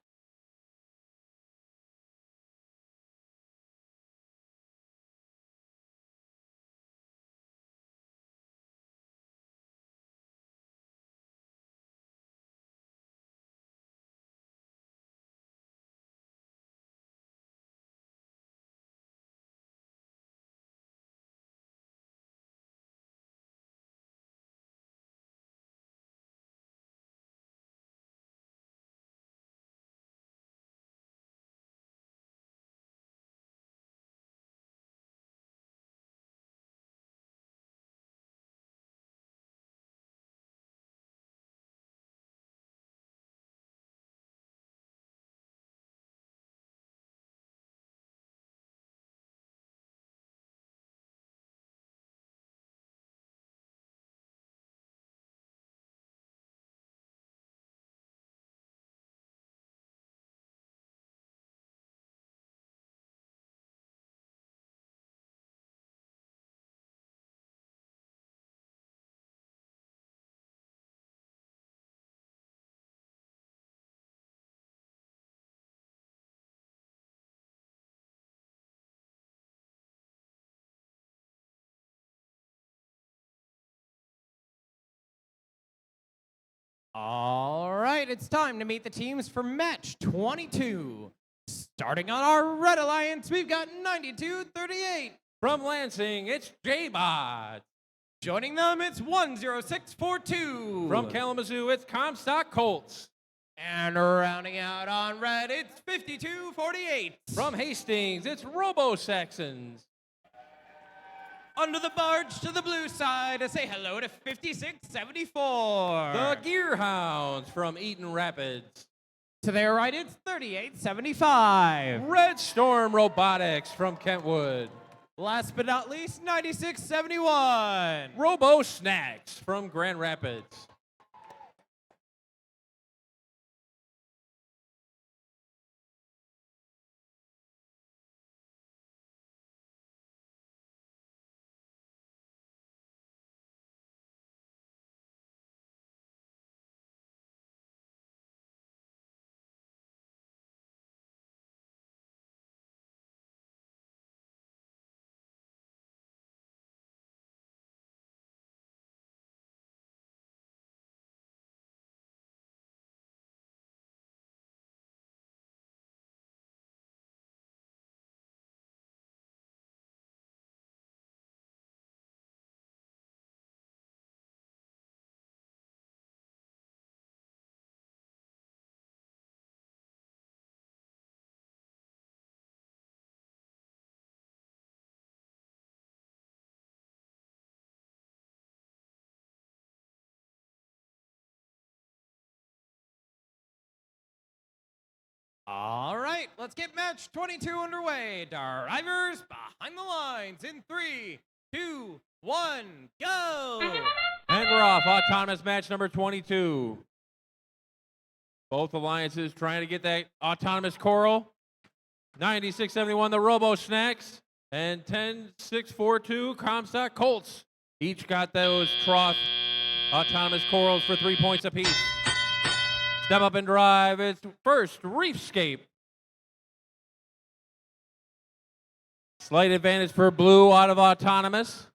All right, it's time to meet the teams for match 22. Starting on our Red Alliance, we've got 9238. From Lansing, it's J-Bot. Joining them, it's 10642. From Kalamazoo, it's Comstock Colts. And rounding out on red, it's 5248. From Hastings, it's Robo-Saxons. Under the barge to the blue side to say hello to 5674. The Gearhounds from Eaton Rapids. To their right, it's 3875. Red Storm Robotics from Kentwood. Last but not least, 9671. Robo Snacks from Grand Rapids. All right, let's get match 22 underway. Drivers behind the lines in 3, 2, 1, go! And we're off. Autonomous match number 22. Both alliances trying to get that autonomous coral. 9671, the Robo Snacks, and 10642, Comstock Colts. Each got those trough autonomous corals for 3 points apiece. Step up and drive. It's first Reefscape. Slight advantage for Blue out of autonomous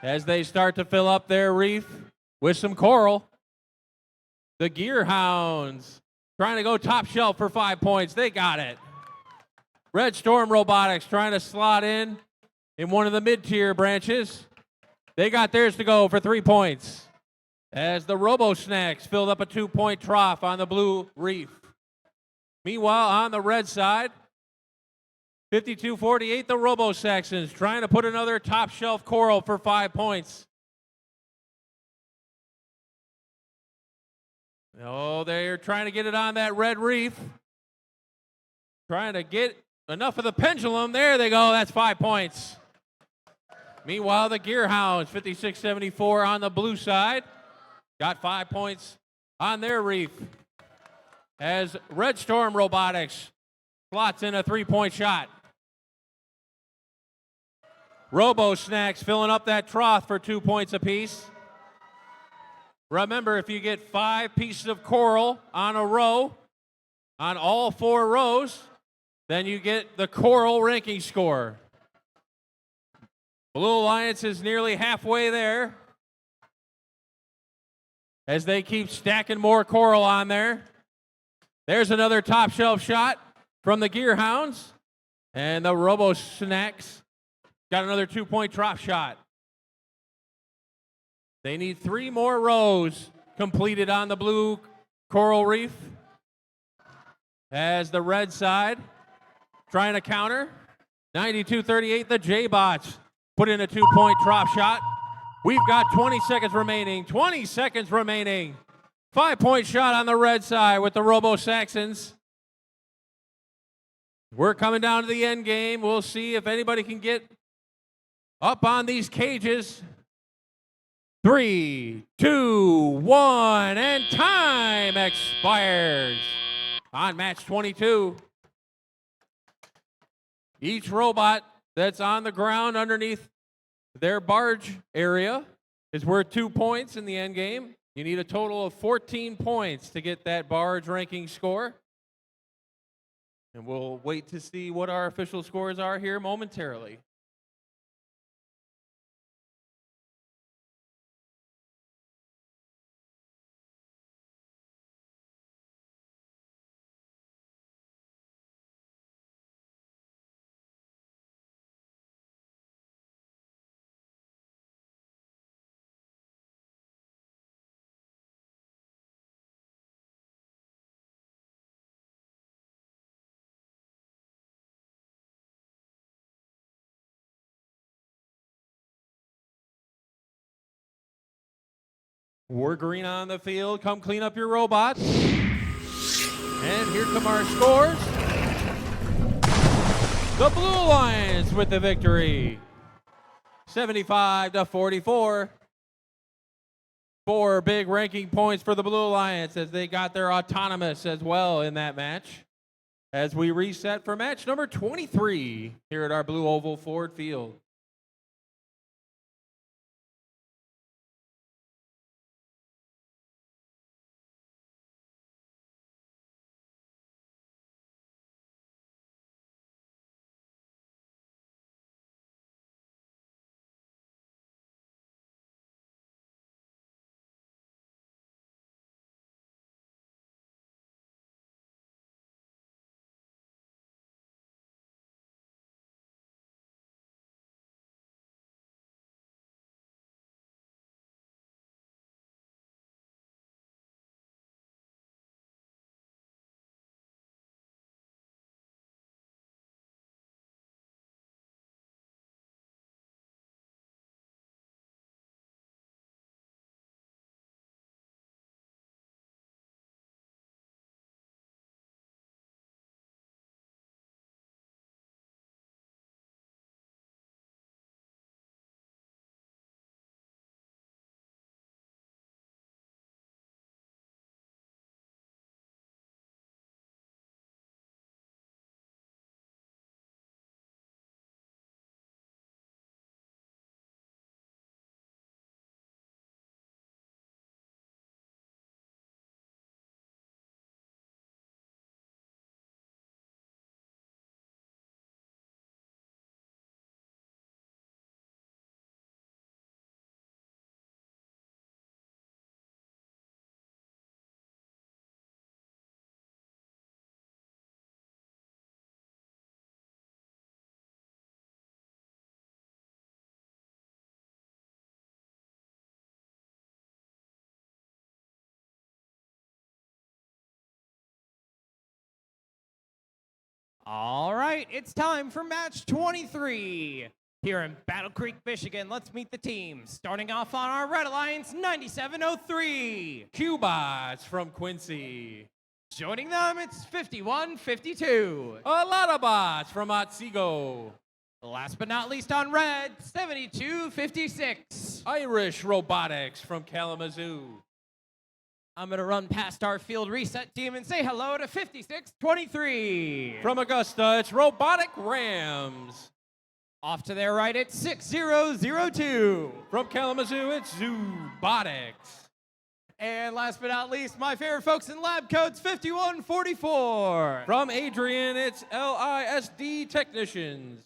as they start to fill up their reef with some coral. The Gearhounds trying to go top shelf for 5 points. They got it. Red Storm Robotics trying to slot in one of the mid-tier branches. They got theirs to go for 3 points. As the Robo Snacks filled up a 2-point trough on the blue reef. Meanwhile, on the red side, 5248, the Robo Saxons trying to put another top shelf coral for 5 points. Oh, they're trying to get it on that red reef. Trying to get enough of the pendulum. There they go. That's 5 points. Meanwhile, the Gearhounds, 5674 on the blue side. Got 5 points on their reef as Red Storm Robotics slots in a 3-point shot. Robo Snacks filling up that trough for 2 points apiece. Remember, if you get 5 pieces of coral on a row, on all 4 rows, then you get the coral ranking score. Blue Alliance is nearly halfway there as they keep stacking more coral on there. There's another top shelf shot from the Gearhounds. And the Robo Snacks got another 2-point drop shot. They need 3 more rows completed on the blue coral reef. As the red side trying to counter. 92-38, the J-Bots put in a 2-point drop shot. We've got 20 seconds remaining. 20 seconds remaining. 5-point shot on the red side with the Robo Saxons. We're coming down to the end game. We'll see if anybody can get up on these cages. 3, 2, 1, and time expires on match 22. Each robot that's on the ground underneath their barge area is worth 2 points in the end game. You need a total of 14 points to get that barge ranking score. And we'll wait to see what our official scores are here momentarily. We're green on the field. Come clean up your robots. And here come our scores. The Blue Alliance with the victory. 75-44. 4 big ranking points for the Blue Alliance as they got their autonomous as well in that match. As we reset for match number 23 here at our BlueOval Ford Field. All right, it's time for match 23. Here in Battle Creek, Michigan, let's meet the teams. Starting off on our Red Alliance, 9703. Q-Bots from Quincy. Joining them, it's 5152. A lot of bots from Otsego. Last but not least on Red, 7256. Irish Robotics from Kalamazoo. I'm going to run past our field reset team and say hello to 5623. From Augusta, it's Robotic Rams. Off to their right, it's 6002. From Kalamazoo, it's Zoobotics. And last but not least, my favorite folks in lab codes, 5144. From Adrian, it's LISD Technicians.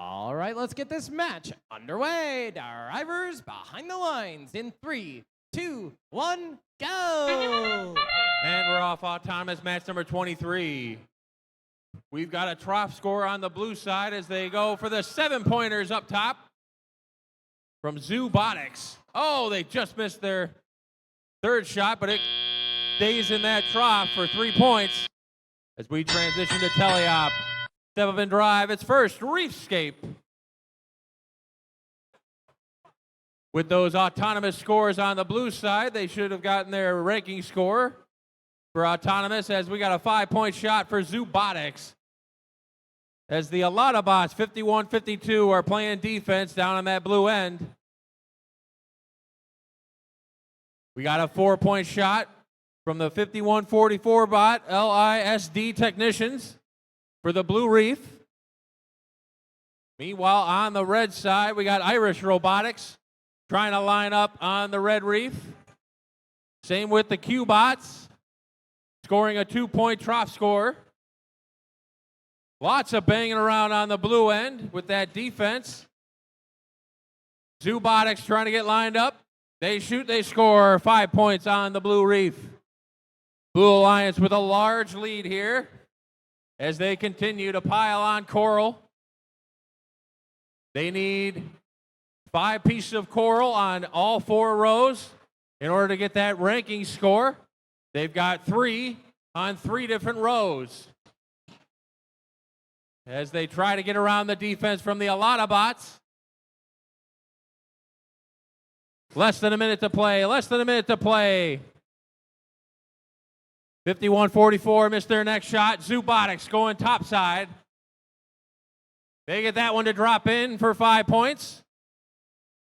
All right, let's get this match underway. Drivers behind the lines in 3, 2, 1, go! And we're off autonomous match number 23. We've got a trough score on the blue side as they go for the 7-pointers up top from Robotics. Oh, they just missed their third shot, but it stays in that trough for 3 points as we transition to teleop. Step up and drive. It's first Reefscape. With those autonomous scores on the blue side, they should have gotten their ranking score for autonomous, as we got a 5-point shot for Robotics. As the Aladabots 51-52 are playing defense down on that blue end. We got a 4-point shot from the 51-44 bot LISD technicians for the Blue Reef. Meanwhile, on the red side, we got Irish Robotics trying to line up on the red reef. Same with the Q-bots, scoring a 2-point trough score. Lots of banging around on the blue end with that defense. Robotics trying to get lined up. They shoot, they score 5 points on the Blue Reef. Blue Alliance with a large lead here as they continue to pile on coral. They need 5 pieces of coral on all 4 rows in order to get that ranking score. They've got 3 on 3 different rows. As they try to get around the defense from the Aladabots. Less than a minute to play, 51-44 missed their next shot. Robotics going topside. They get that one to drop in for 5 points.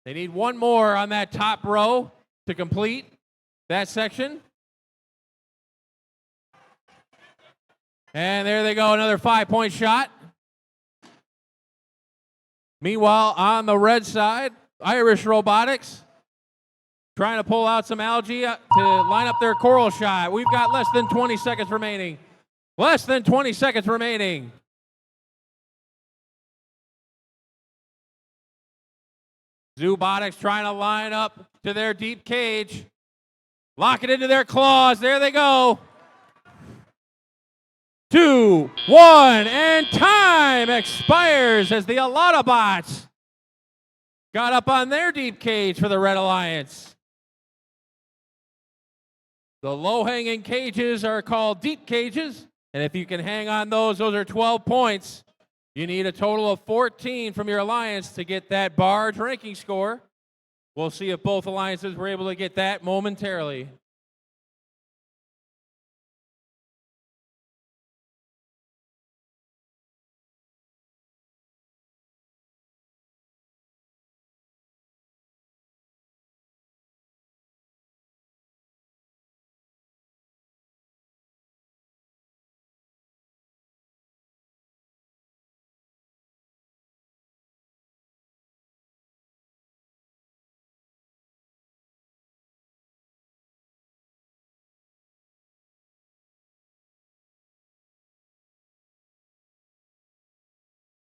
They need 1 more on that top row to complete that section. And there they go, another 5-point shot. Meanwhile, on the red side, Irish Robotics trying to pull out some algae to line up their coral shot. We've got less than 20 seconds remaining. Less than 20 seconds remaining. Robotics trying to line up to their deep cage. Lock it into their claws. There they go. 2, 1, and time expires as the Aladabots got up on their deep cage for the Red Alliance. The low-hanging cages are called deep cages, and if you can hang on those are 12 points. You need a total of 14 from your alliance to get that barge ranking score. We'll see if both alliances were able to get that momentarily.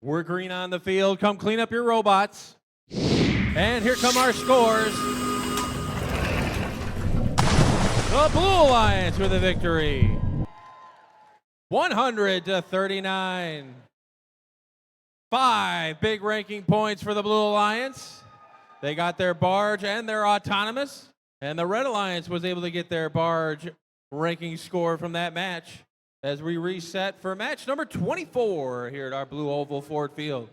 We're green on the field. Come clean up your robots. And here come our scores. The Blue Alliance with a victory. 100-39. 5 big ranking points for the Blue Alliance. They got their barge and their autonomous. And the Red Alliance was able to get their barge ranking score from that match as we reset for match number 24 here at our BlueOval Ford Field.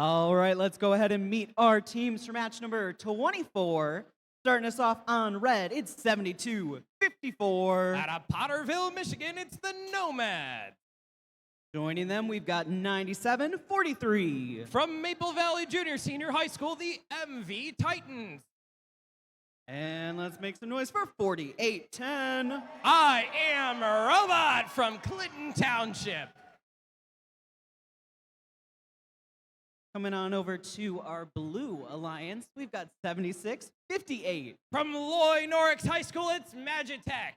All right, let's go ahead and meet our teams for match number 24. Starting us off on red, it's 72-54. Out of Potterville, Michigan, it's the Nomad. Joining them, we've got 97-43. From Maple Valley Junior Senior High School, the MV Titans. And let's make some noise for 48-10. I Am a Robot from Clinton Township. Coming on over to our blue alliance, we've got 76-58. From Loy Norix High School, it's Magitech.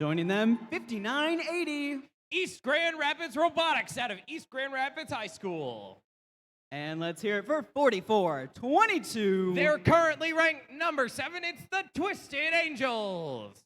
Joining them, 59-80. East Grand Rapids Robotics out of East Grand Rapids High School. And let's hear it for 44-22. They're currently ranked number 7. It's the Twisted Angels.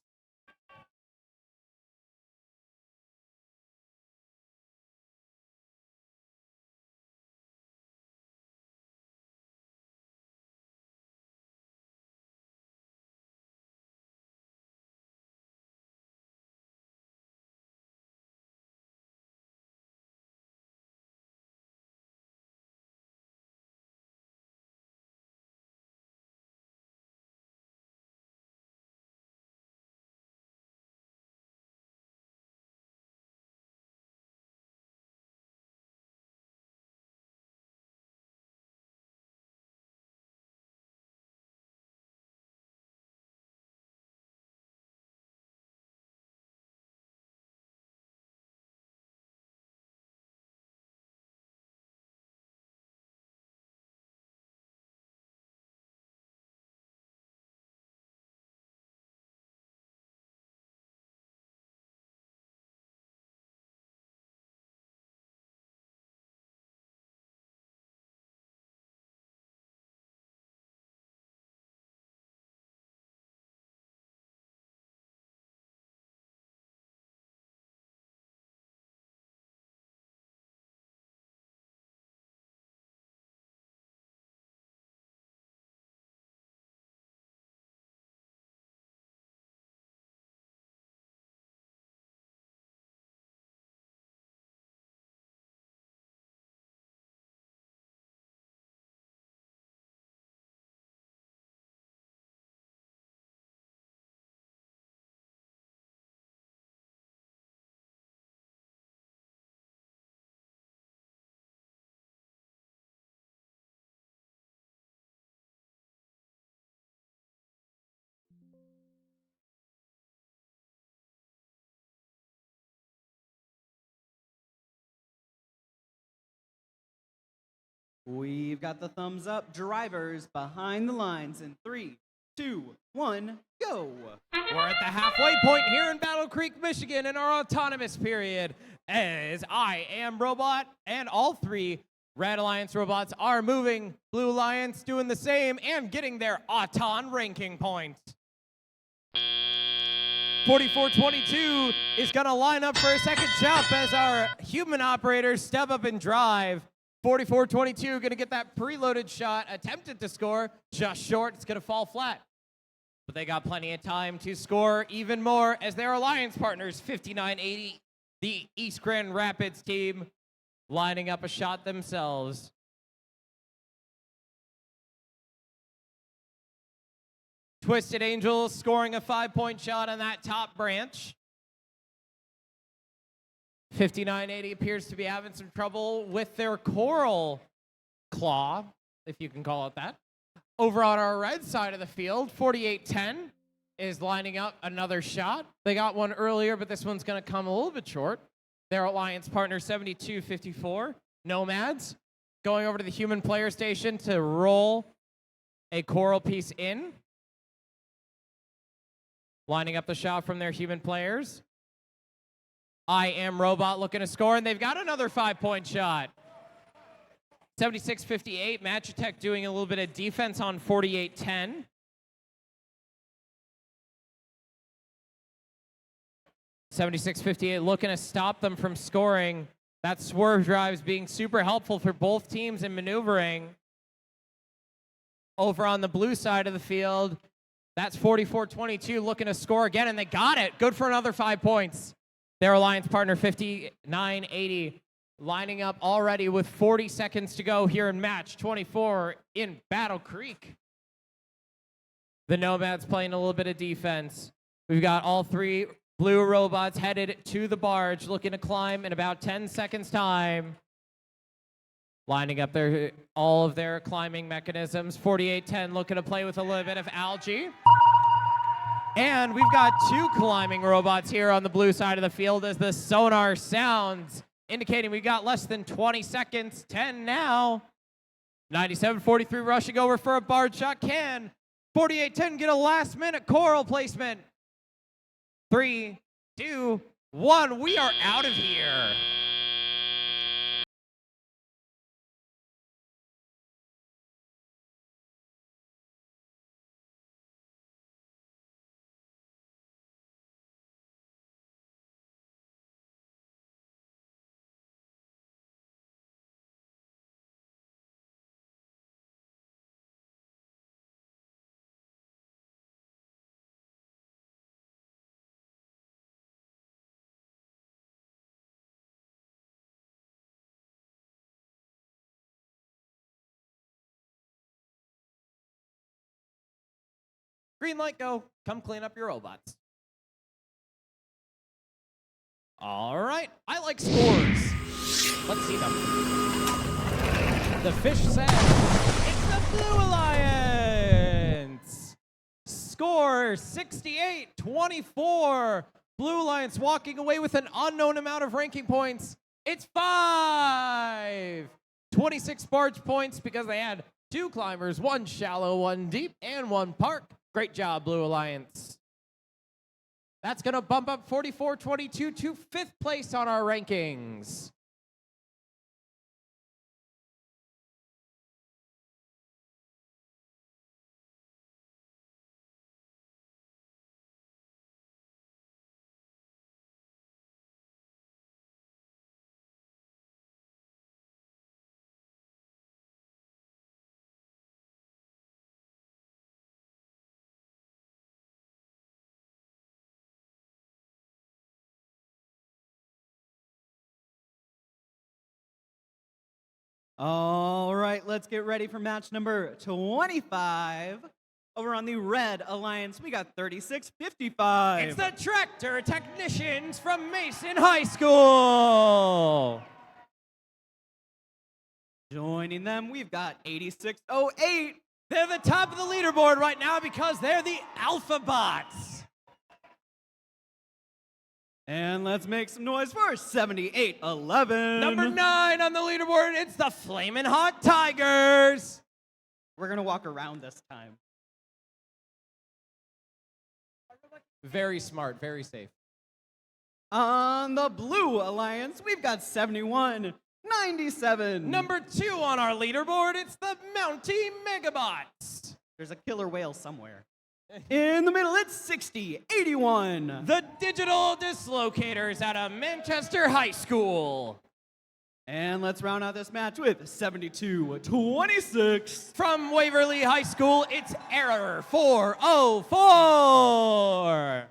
We've got the thumbs up. Drivers behind the lines in 3, 2, 1, go. We're at the halfway point here in Battle Creek, Michigan in our autonomous period as I Am Robot and all 3 Red Alliance robots are moving. Blue Alliance doing the same and getting their Auton ranking points. 44-22 is going to line up for a second jump as our human operators step up and drive. 44-22 going to get that preloaded shot, attempted to score, just short. It's going to fall flat. But they got plenty of time to score even more as their alliance partners, 59-80, the East Grand Rapids team, lining up a shot themselves. Twisted Angels scoring a 5-point shot on that top branch. 59-80 appears to be having some trouble with their coral claw, if you can call it that. Over on our red side of the field, 48-10 is lining up another shot. They got one earlier, but this one's going to come a little bit short. Their alliance partner, 72-54, Nomads, going over to the human player station to roll a coral piece in. Lining up the shot from their human players. I Am Robot looking to score, and they've got another 5-point shot. 76-58, Magitech doing a little bit of defense on 48-10. (76-58) looking to stop them from scoring. That swerve drive is being super helpful for both teams in maneuvering. Over on the blue side of the field, that's 44-22 looking to score again, and they got it. Good for another 5 points. Their alliance partner, 59-80, Lining up already with 40 seconds to go here in match 24 in Battle Creek. The Nomads playing a little bit of defense. We've got all three blue robots headed to the barge, looking to climb in about 10 seconds time. Lining up all of their climbing mechanisms. 4810 looking to play with a little bit of algae. And we've got two climbing robots here on the blue side of the field as the sonar sounds, indicating we got less than 20 seconds. 10 now. 97-43 rushing over for a barge shot. Can 4810 get a last minute coral placement? 3, 2, 1. We are out of here. Green light, go. Come clean up your robots. All right. I like scores. Let's see them. The fish says it's the Blue Alliance. Score 68-24. Blue Alliance walking away with an unknown amount of ranking points. It's 5. 26 barge points because they had 2 climbers, 1 shallow, 1 deep, and 1 park. Great job, Blue Alliance. That's going to bump up 44-22 to 5th place on our rankings. All right, let's get ready for match number 25. Over on the Red Alliance, we got 36-55. It's the Tractor Technicians from Mason High School. Joining them, we've got 8608. They're the top of the leaderboard right now because they're the Alpha Bots. And let's make some noise for 7811. Number 9 on the leaderboard, it's the Flamin' Hot Tigers. We're going to walk around this time. Very smart, very safe. On the Blue Alliance, we've got 7197. Number 2 on our leaderboard, it's the Mountie Megabots. There's a killer whale somewhere. In the middle, it's 6081. The Digital Dislocators out of Manchester High School. And let's round out this match with 7226. From Waverly High School, it's Error 404.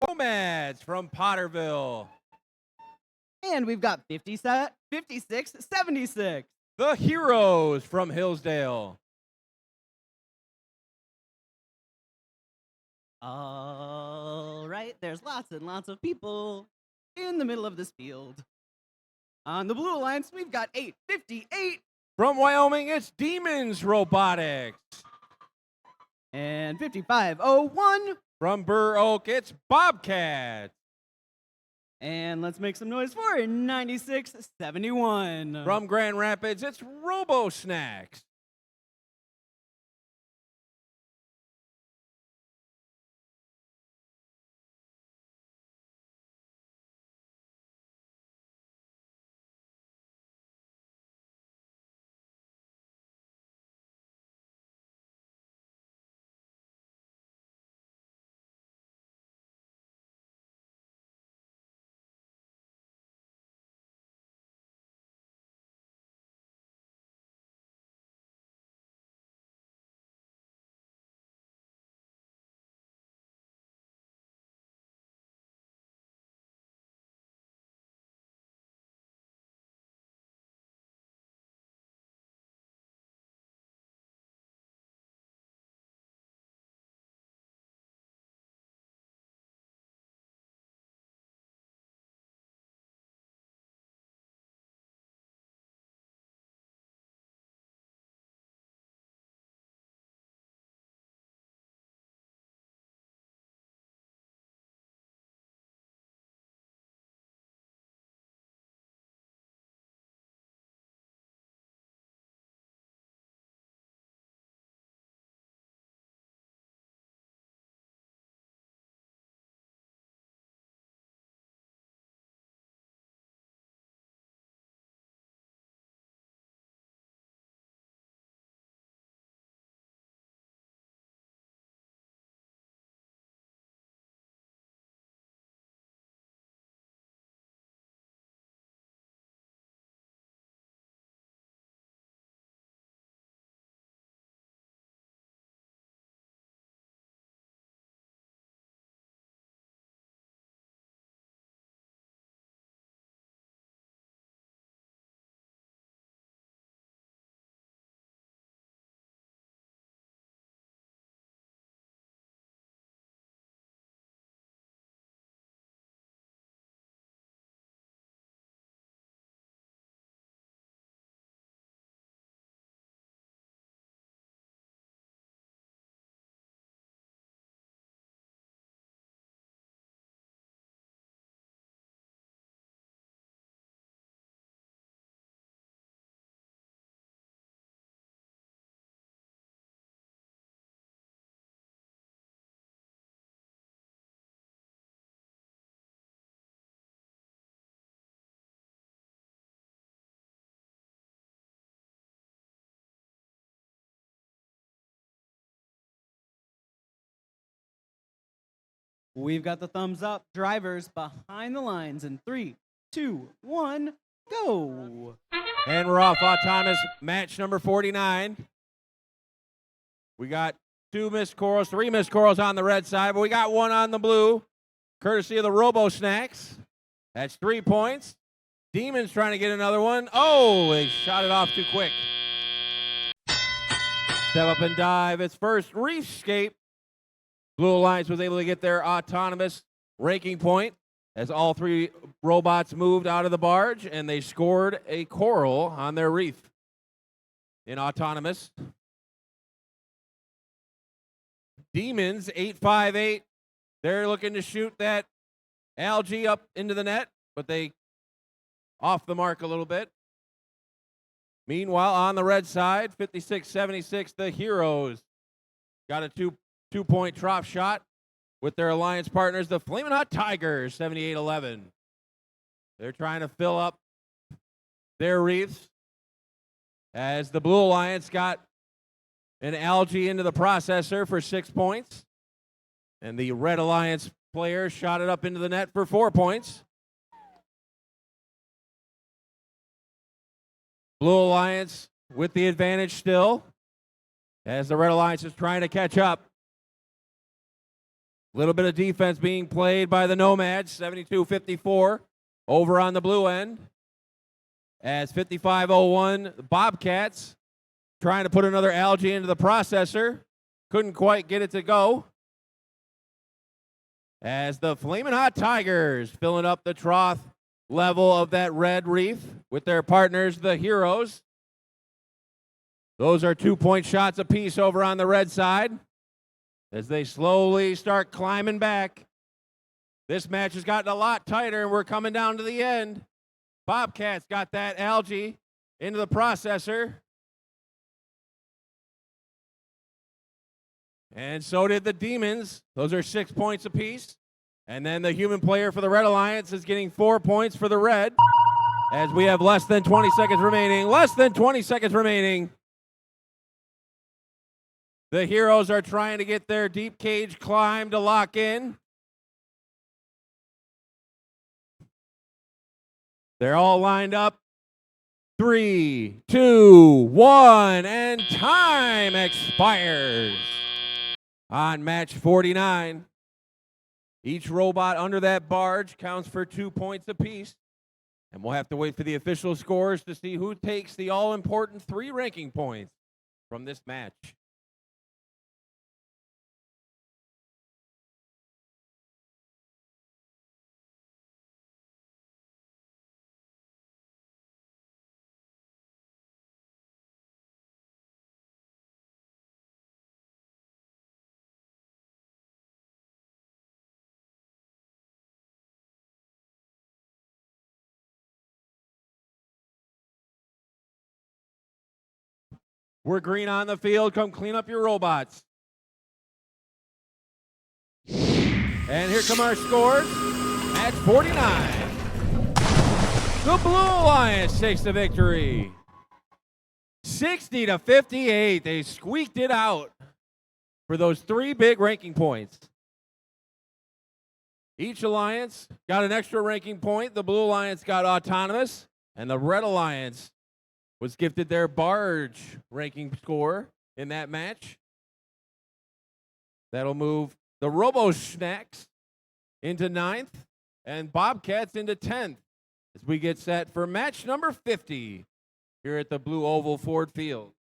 Nomads from Potterville. And we've got 56, 76. The Heroes from Hillsdale. All right, there's lots and lots of people in the middle of this field. On the Blue Alliance, we've got 858. From Wyoming, it's Demons Robotics. And 5501. From Burr Oak, it's Bobcats. And let's make some noise for 9671. From Grand Rapids, it's Robo Snacks. We've got the thumbs up. Drivers behind the lines in 3, 2, 1, go. And we're off autonomous match number 49. We got 2 missed corals, 3 missed corals on the red side, but we got 1 on the blue, courtesy of the Robo Snacks. That's 3 points. Demons trying to get another one. Oh, they shot it off too quick. Step up and dive. It's first Reefscape. Blue Alliance was able to get their autonomous ranking point as all 3 robots moved out of the barge and they scored a coral on their reef in autonomous. Demons 858. They're looking to shoot that algae up into the net, but they off the mark a little bit. Meanwhile, on the red side, 56-76, the Heroes got a two-point trough shot with their alliance partners, the Flamin' Hot Tigers, 78-11. They're trying to fill up their reefs as the Blue Alliance got an algae into the processor for 6 points, and the Red Alliance player shot it up into the net for 4 points. Blue Alliance with the advantage still as the Red Alliance is trying to catch up. Little bit of defense being played by the Nomads, 72-54 over on the blue end. As 55-01, the Bobcats trying to put another algae into the processor. Couldn't quite get it to go. As the Flamin' Hot Tigers filling up the trough level of that red reef with their partners, the Heroes. Those are 2-point shots apiece over on the red side as they slowly start climbing back. This match has gotten a lot tighter, and we're coming down to the end. Bobcats got that algae into the processor. And so did the Demons. Those are 6 points apiece. And then the human player for the Red Alliance is getting 4 points for the Red. As we have less than 20 seconds remaining. Less than 20 seconds remaining. The Heroes are trying to get their deep cage climb to lock in. They're all lined up. 3, 2, 1, and time expires on match 49. Each robot under that barge counts for 2 points apiece. And we'll have to wait for the official scores to see who takes the all-important 3 ranking points from this match. We're green on the field. Come clean up your robots. And here come our scores. Match 49. The Blue Alliance takes the victory. 60-58. They squeaked it out for those 3 big ranking points. Each alliance got an extra ranking point. The Blue Alliance got autonomous, and the Red Alliance was gifted their barge ranking score in that match. That'll move the Robo Snacks into 9th and Bobcats into 10th as we get set for match number 50 here at the BlueOval Ford Field.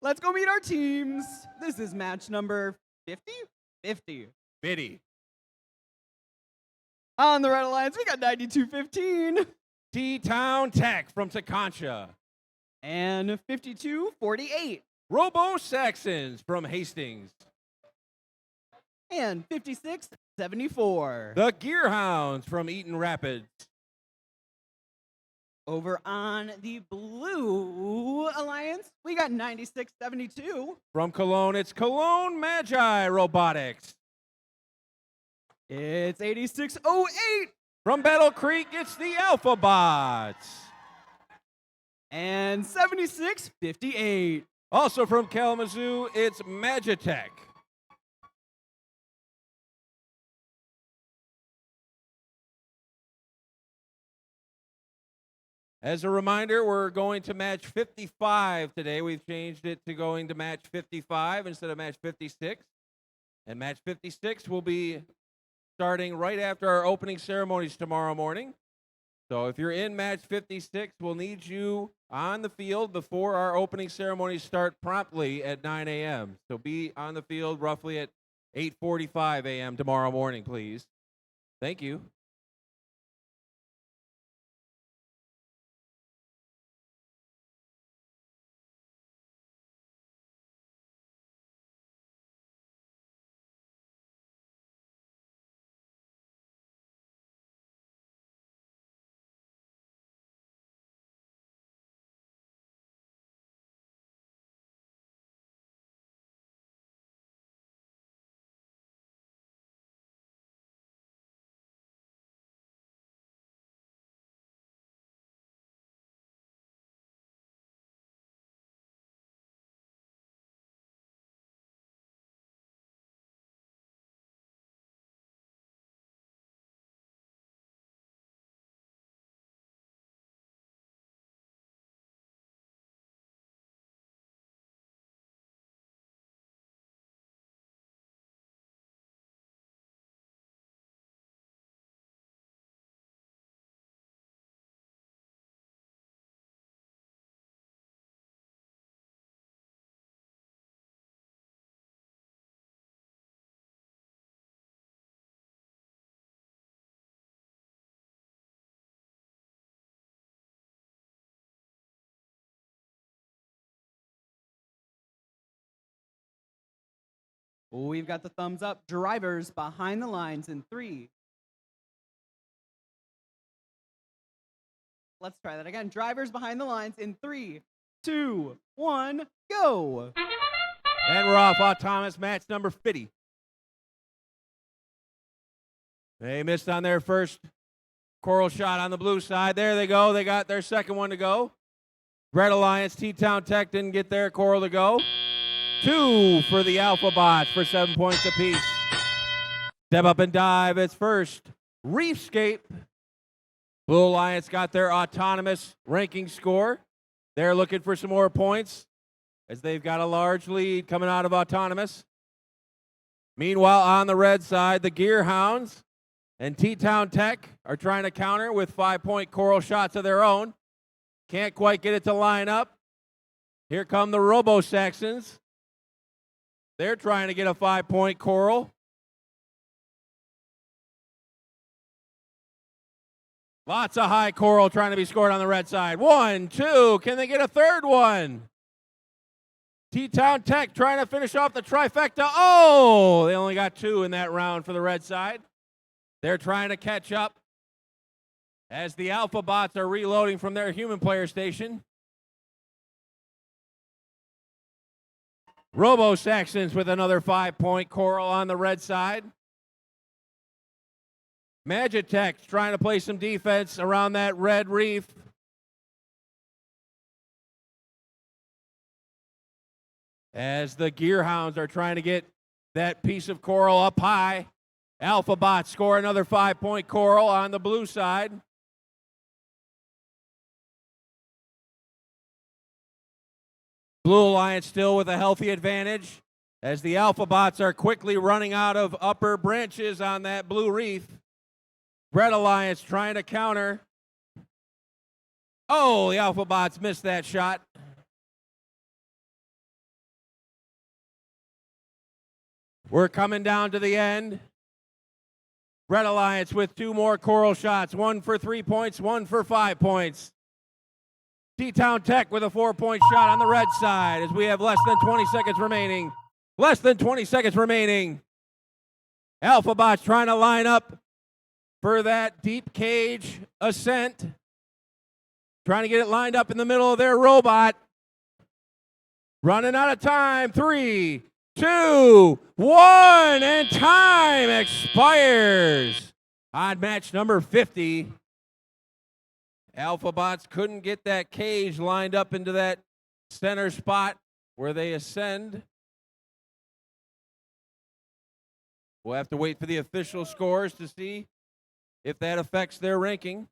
Let's go meet our teams. This is match number 50? 50. Biddy. On the Red Alliance, we got 92-15. T-Town Tech from Takancha. And 52-48. Robo Saxons from Hastings. And 56-74. The Gearhounds from Eaton Rapids. Over on the Blue Alliance, we got 96-72. From Cologne, it's Cologne Magi Robotics. It's 86-08. From Battle Creek, it's the Alpha Bots. And 76-58. Also from Kalamazoo, it's Magitech. As a reminder, we're going to match 55 today. We've changed it to going to match 55 instead of match 56. And match 56 will be starting right after our opening ceremonies tomorrow morning. So if you're in match 56, we'll need you on the field before our opening ceremonies start promptly at 9 a.m. So be on the field roughly at 8:45 a.m. tomorrow morning, please. Thank you. We've got the thumbs up. Drivers behind the lines in 3. Let's try that again. Drivers behind the lines in 3, 2, 1, go. And we're off. Thomas, match number 50. They missed on their first coral shot on the blue side. There they go. They got their second one to go. Red Alliance, T-Town Tech didn't get their coral to go. 2 for the Alpha Bots for 7 points apiece. Step up and dive. It's first. Reefscape. Blue Alliance got their autonomous ranking score. They're looking for some more points as they've got a large lead coming out of autonomous. Meanwhile, on the red side, the Gear Hounds and T-Town Tech are trying to counter with 5-point coral shots of their own. Can't quite get it to line up. Here come the Robo-Saxons. They're trying to get a 5-point coral. Lots of high coral trying to be scored on the red side. 1, 2. Can they get a third one? T-Town Tech trying to finish off the trifecta. Oh, they only got 2 in that round for the red side. They're trying to catch up as the Alpha Bots are reloading from their human player station. Robo-Saxons with another 5-point coral on the red side. Magitech trying to play some defense around that red reef. As the Gear Hounds are trying to get that piece of coral up high. Alpha Bots score another 5-point coral on the blue side. Blue Alliance still with a healthy advantage as the Alpha Bots are quickly running out of upper branches on that blue reef. Red Alliance trying to counter. Oh, the Alpha Bots missed that shot. We're coming down to the end. Red Alliance with 2 more coral shots, 1 for 3 points, 1 for 5 points. T-Town Tech with a 4-point shot on the red side as we have less than 20 seconds remaining. Less than 20 seconds remaining. Alpha Bots trying to line up for that deep cage ascent. Trying to get it lined up in the middle of their robot. Running out of time. 3, 2, 1, and time expires on match number 50. Alpha Bots couldn't get that cage lined up into that center spot where they ascend. We'll have to wait for the official scores to see if that affects their ranking.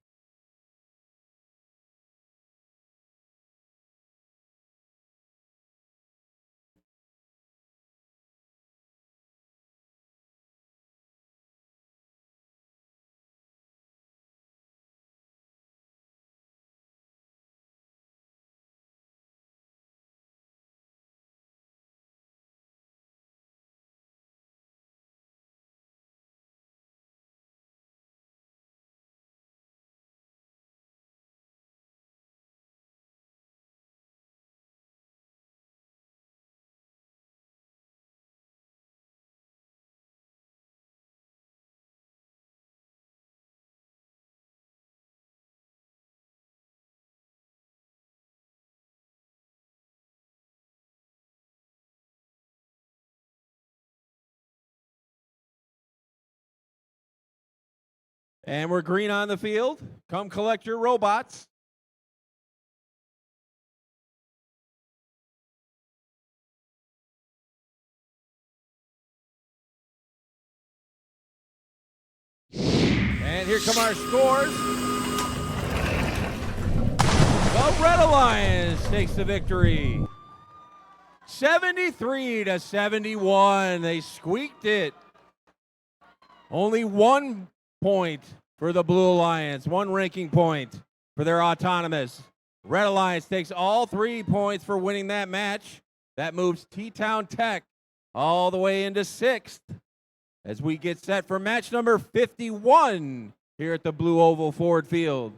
And we're green on the field. Come collect your robots. And here come our scores. The Red Alliance takes the victory. 73-71. They squeaked it. Only 1 point for the Blue Alliance, 1 ranking point for their autonomous. Red Alliance takes all 3 points for winning that match. That moves T-Town Tech all the way into 6th as we get set for match number 51 here at the BlueOval Ford Field.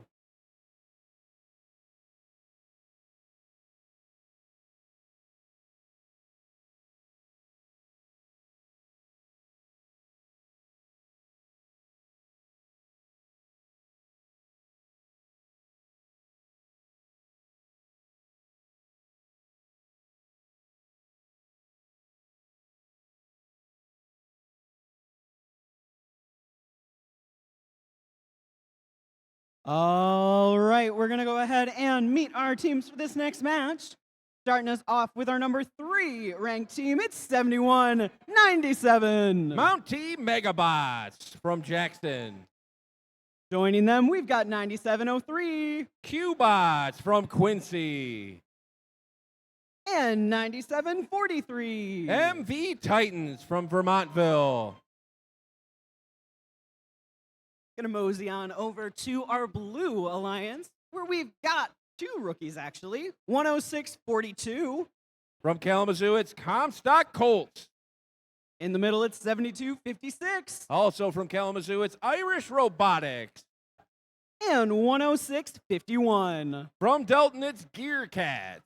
All right, we're going to go ahead and meet our teams for this next match. Starting us off with our number 3 ranked team, it's 71-97. Mountie Megabots from Jackson. Joining them, we've got 9703 Q-Bots from Quincy. and 9743. MV Titans from Vermontville. Gonna mosey on over to our Blue Alliance, where we've got 2 rookies actually. 10642. From Kalamazoo, it's Comstock Colts. In the middle, it's 7256. Also from Kalamazoo, it's Irish Robotics. And 10651. From Delton, it's Gear Cats.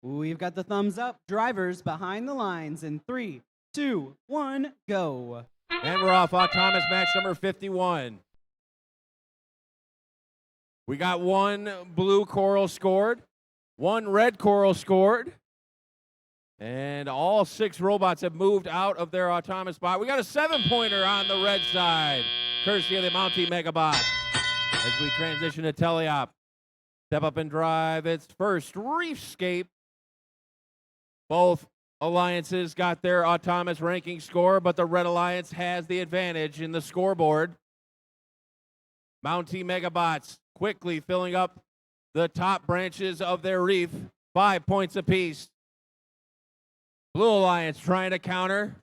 We've got the thumbs up. Drivers behind the lines in 3, 2, 1, go. And we're off autonomous match number 51. We got 1 blue coral scored, 1 red coral scored, and all 6 robots have moved out of their autonomous spot. We got a 7-pointer on the red side, courtesy of the Mountie Megabots. As we transition to teleop, step up and drive its first Reefscape. Both alliances got their autonomous ranking score, but the Red Alliance has the advantage in the scoreboard. Mountie Megabots quickly filling up the top branches of their reef, 5 points apiece. Blue Alliance trying to counter,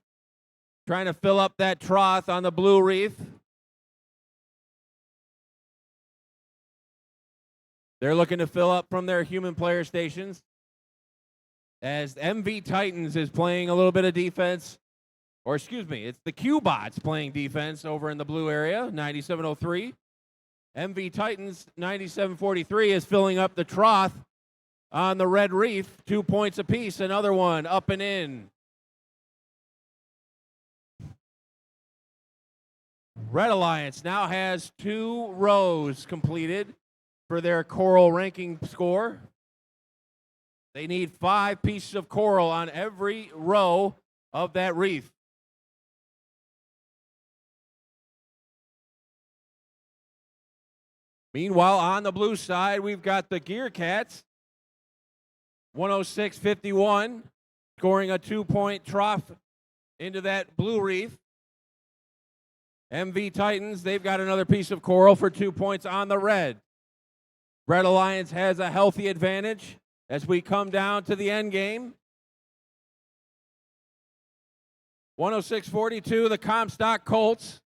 trying to fill up that trough on the blue reef. They're looking to fill up from their human player stations. as MV Titans is playing a little bit of defense. Or excuse me, it's the Q-Bots playing defense over in the blue area, 9703. MV Titans, 9743, is filling up the trough on the red reef. 2 points apiece, another one up and in. Red Alliance now has 2 rows completed for their coral ranking score. They need 5 pieces of coral on every row of that reef. Meanwhile, on the blue side, we've got the Gear Cats, 106-51, scoring a 2-point trough into that blue reef. MV Titans, they've got another piece of coral for 2 points on the red. Red Alliance has a healthy advantage as we come down to the end game. 106-42, the Comstock Colts.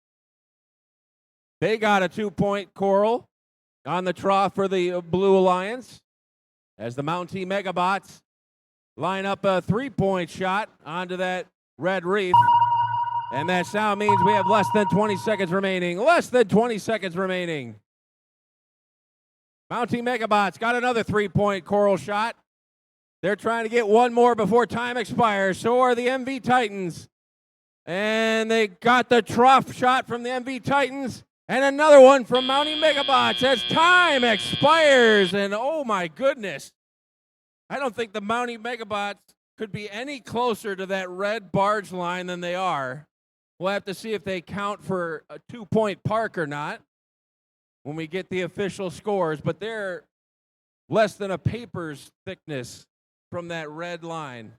They got a 2-point coral on the trough for the Blue Alliance as the Mountie Megabots line up a 3-point shot onto that red reef. And that sound means we have less than 20 seconds remaining. Less than 20 seconds remaining. Mountie Megabots got another 3-point coral shot. They're trying to get one more before time expires. So are the MV Titans. And they got the trough shot from the MV Titans. And another one from Mountie Megabots as time expires. And oh my goodness. I don't think the Mountie Megabots could be any closer to that red barge line than they are. We'll have to see if they count for a 2-point park or not when we get the official scores, but they're less than a paper's thickness from that red line.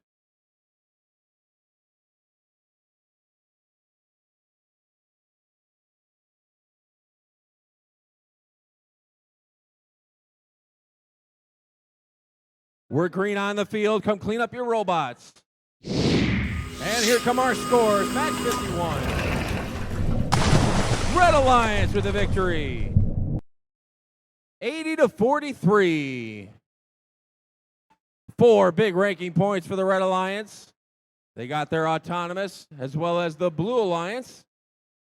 We're green on the field. Come clean up your robots. And here come our scores. Match 51. Red Alliance with the victory. 80-43. 4 big ranking points for the Red Alliance. They got their autonomous as well as the Blue Alliance.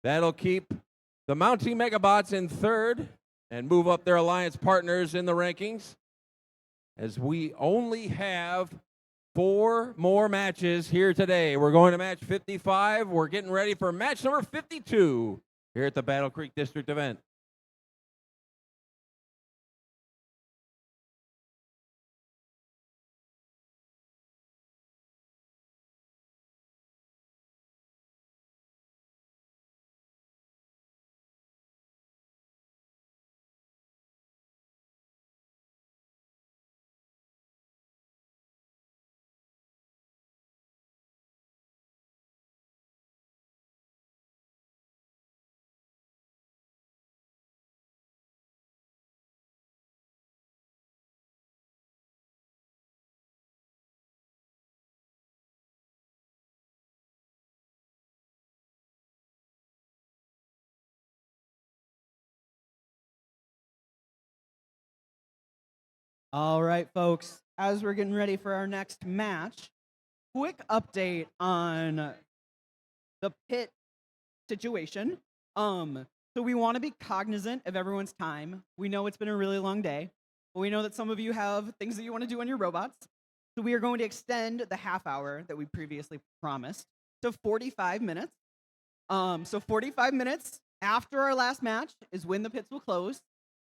That'll keep the Mountie Megabots in 3rd and move up their alliance partners in the rankings, as we only have 4 more matches here today. We're going to match 55. We're getting ready for match number 52 here at the Battle Creek District event. All right, folks, as we're getting ready for our next match, quick update on the pit situation. So we want to be cognizant of everyone's time. We know it's been a really long day, but we know that some of you have things that you want to do on your robots. So we are going to extend the half hour that we previously promised to 45 minutes. So 45 minutes after our last match is when the pits will close.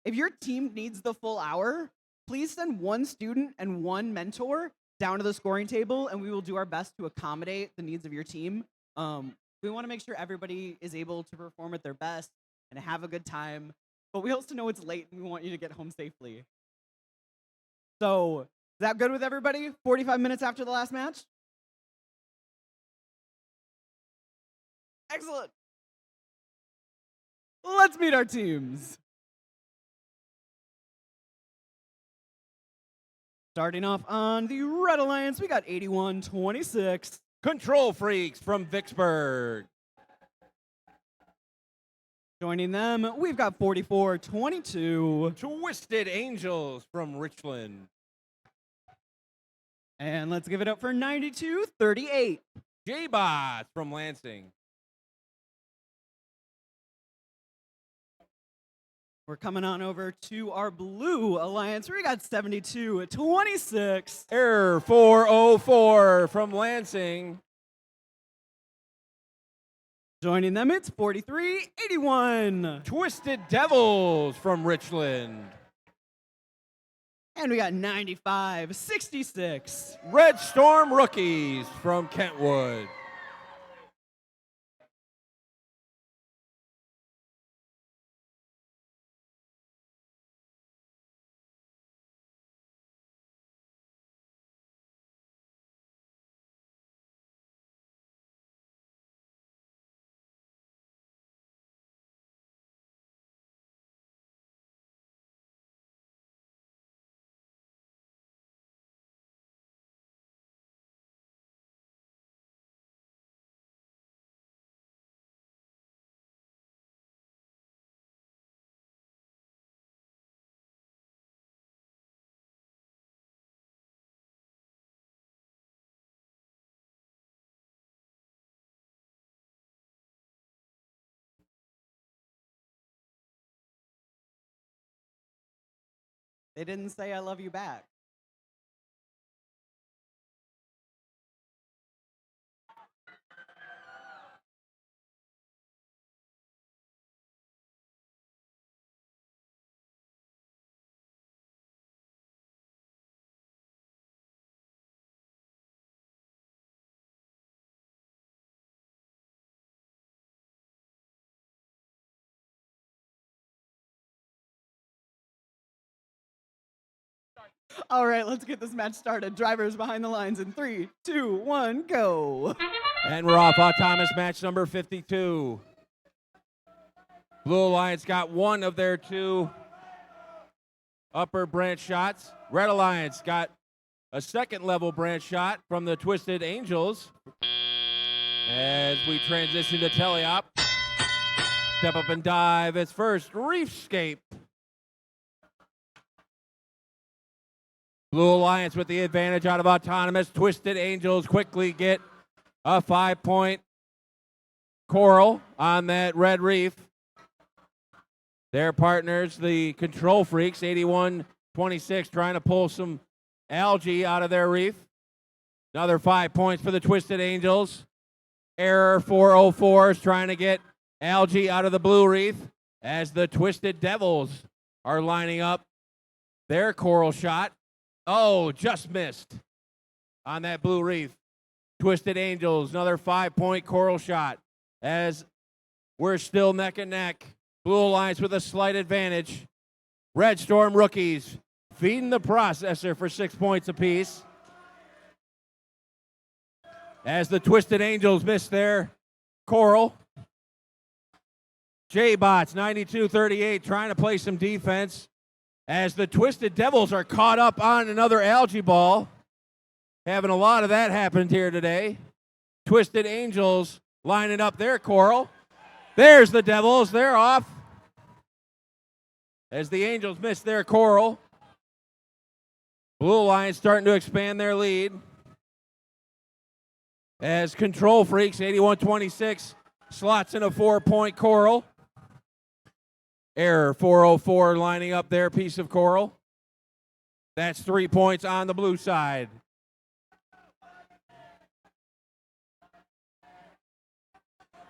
If your team needs the full hour, please send 1 student and 1 mentor down to the scoring table, and we will do our best to accommodate the needs of your team. We want to make sure everybody is able to perform at their best and have a good time, but we also know it's late and we want you to get home safely. So, is that good with everybody? 45 minutes after the last match? Excellent. Let's meet our teams. Starting off on the Red Alliance, we got 81-26. Control Freaks from Vicksburg. Joining them, we've got 44-22. Twisted Angels from Richland. And let's give it up for 92-38. J-Bots from Lansing. We're coming on over to our Blue Alliance. We got 72-26. Error 404 from Lansing. Joining them, it's 43-81. Twisted Devils from Richland. And we got 95-66. Red Storm Rookies from Kentwood. They didn't say I love you back. All right, let's get this match started. Drivers behind the lines in 3, 2, 1, go. And we're off. Autonomous match number 52. Blue Alliance got one of their two upper branch shots. Red Alliance got a second level branch shot from the Twisted Angels. As we transition to teleop. Step up and dive. It's first Reefscape. Blue Alliance with the advantage out of Autonomous. Twisted Angels quickly get a 5-point coral on that red reef. Their partners, the Control Freaks, 81-26, trying to pull some algae out of their reef. Another 5 points for the Twisted Angels. Error 404 is trying to get algae out of the blue reef as the Twisted Devils are lining up their coral shot. Oh, just missed on that blue reef. Twisted Angels, another 5-point coral shot as we're still neck and neck. Blue Alliance with a slight advantage. Red Storm Rookies feeding the processor for 6 points apiece. As the Twisted Angels miss their coral. J-Bots, 92-38, trying to play some defense. As the Twisted Devils are caught up on another algae ball. Having a lot of that happened here today. Twisted Angels lining up their coral. There's the Devils. They're off. As the Angels miss their coral. Blue Alliance starting to expand their lead. As Control Freaks, 81-26, slots in a 4-point coral. Error 404 lining up their piece of coral. That's 3 points on the blue side.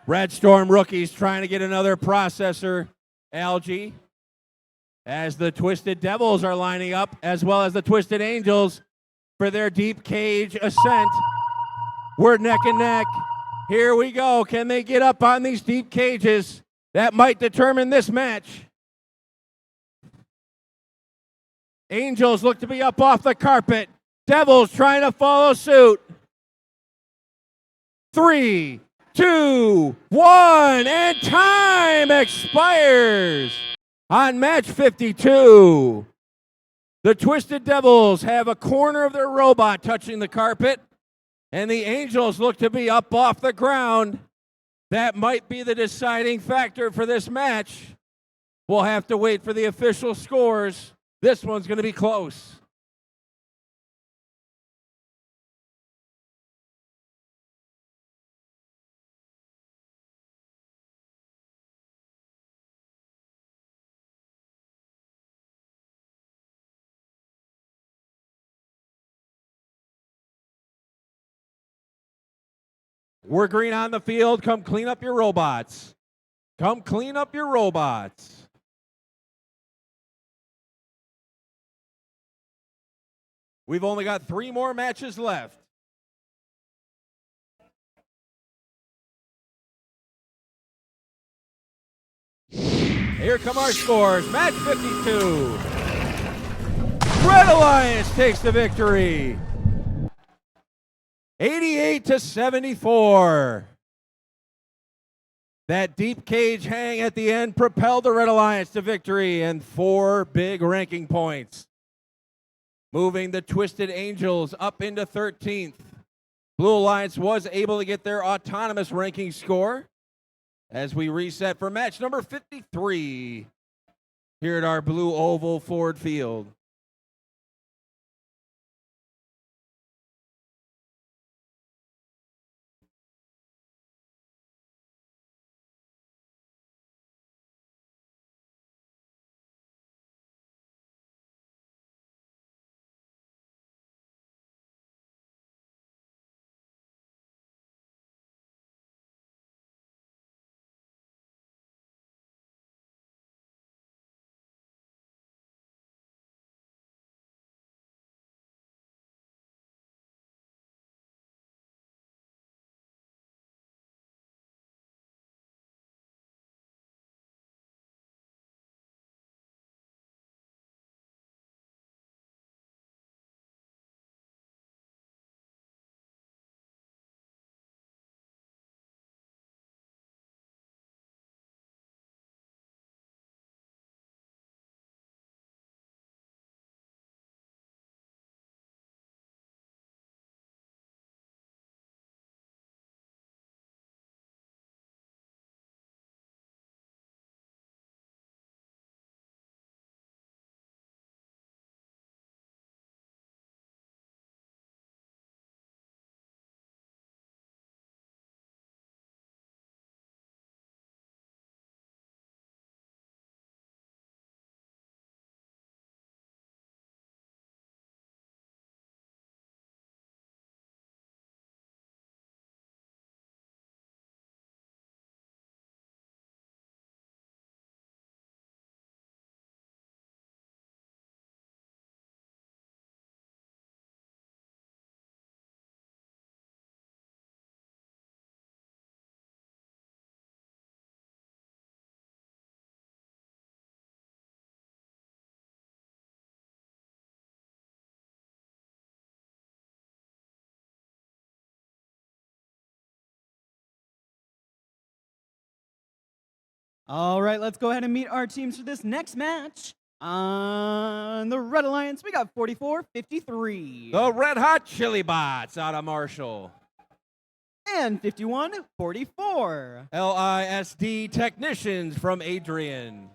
Red Storm Rookies trying to get another processor algae as the Twisted Devils are lining up, as well as the Twisted Angels for their deep cage ascent. We're neck and neck. Here we go. Can they get up on these deep cages? That might determine this match. Angels look to be up off the carpet. Devils trying to follow suit. 3, 2, 1, and time expires on match 52. The Twisted Devils have a corner of their robot touching the carpet, and the Angels look to be up off the ground. That might be the deciding factor for this match. We'll have to wait for the official scores. This one's going to be close. We're green on the field. Come clean up your robots. Come clean up your robots. We've only got 3 more matches left. Here come our scores. Match 52. Red Alliance takes the victory. 88-74. That deep cage hang at the end propelled the Red Alliance to victory and 4 big ranking points. Moving the Twisted Angels up into 13th. Blue Alliance was able to get their autonomous ranking score as we reset for match number 53 here at our BlueOval Ford Field. All right, let's go ahead and meet our teams for this next match. On the Red Alliance, we got 44-53. The Red Hot Chili Bots out of Marshall. And 51-44. LISD Technicians from Adrian.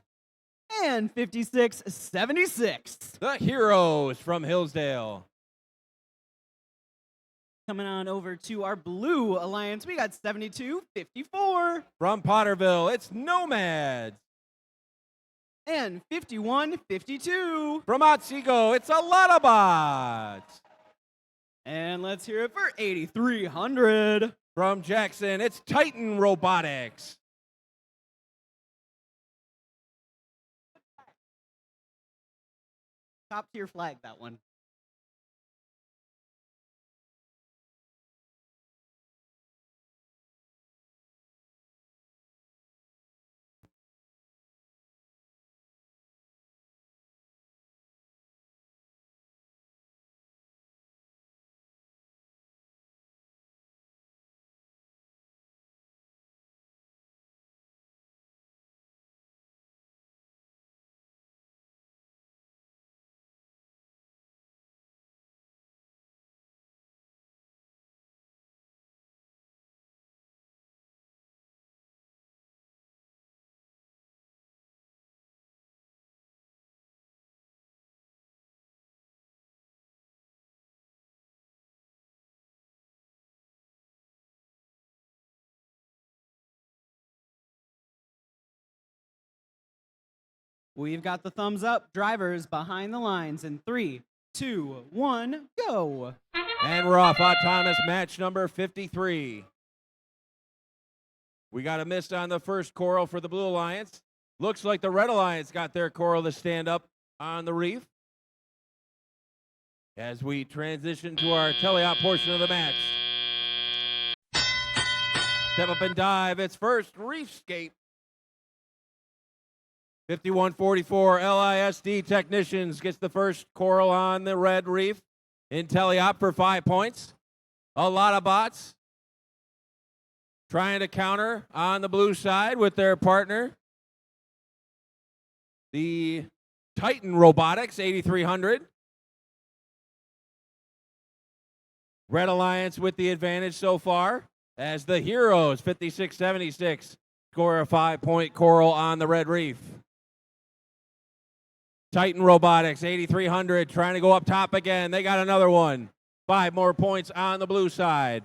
And 56-76. The Heroes from Hillsdale. Coming on over to our Blue Alliance, we got 72-54. From Potterville, it's Nomads. And 51-52. From Otsego, it's a lot of bots. And let's hear it for 8300. From Jackson, it's Titan Robotics. Top tier flag, that one. We've got the thumbs up. Drivers behind the lines in 3, 2, 1, go. And we're off autonomous match number 53. We got a miss on the first coral for the Blue Alliance. Looks like the Red Alliance got their coral to stand up on the reef. As we transition to our teleop portion of the match. Step up and dive, its first reef skate. 5144 LISD Technicians gets the first coral on the red reef in teleop for 5 points. A lot of bots trying to counter on the blue side with their partner. The Titan Robotics, 8300. Red Alliance with the advantage so far as the Heroes, 5676, score a 5-point coral on the red reef. Titan Robotics, 8300, trying to go up top again. They got another one. 5 more points on the blue side.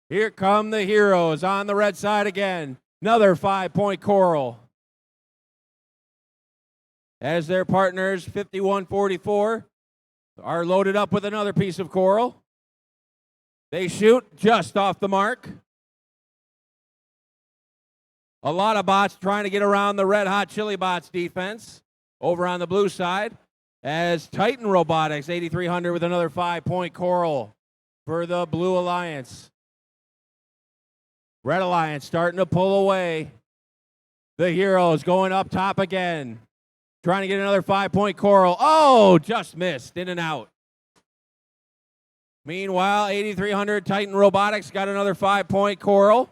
Here come the Heroes on the red side again. Another 5-point coral. As their partners, 5144, are loaded up with another piece of coral. They shoot just off the mark. A lot of bots trying to get around the Red Hot Chili Bots defense over on the blue side. As Titan Robotics, 8300, with another 5-point coral for the Blue Alliance. Red Alliance starting to pull away. The Heroes going up top again. Trying to get another 5-point coral. Oh, just missed. In and out. Meanwhile, 8300 Titan Robotics got another 5-point coral.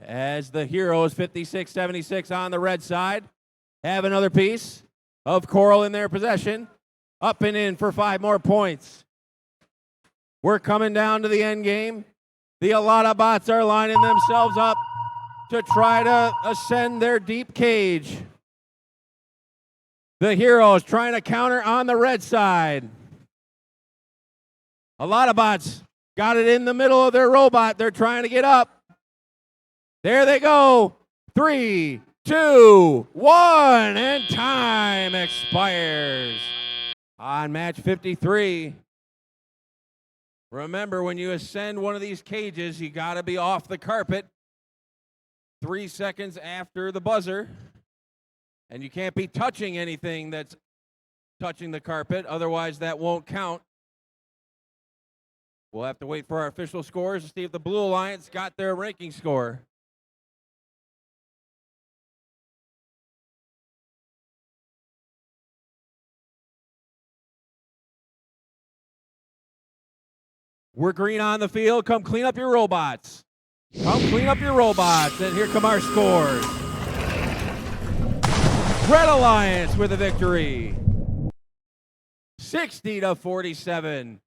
As the Heroes, 5676 on the red side, have another piece of coral in their possession. Up and in for 5 more points. We're coming down to the end game. The Alada bots are lining themselves up to try to ascend their deep cage. The Heroes trying to counter on the red side. A lot of bots got it in the middle of their robot. They're trying to get up. There they go. 3, 2, 1, and time expires. On match 53. Remember, when you ascend one of these cages, you got to be off the carpet 3 seconds after the buzzer. And you can't be touching anything that's touching the carpet, otherwise that won't count. We'll have to wait for our official scores to see if the Blue Alliance got their ranking score. We're green on the field. Come clean up your robots. Come clean up your robots. And here come our scores. Red Alliance with a victory. 60-47.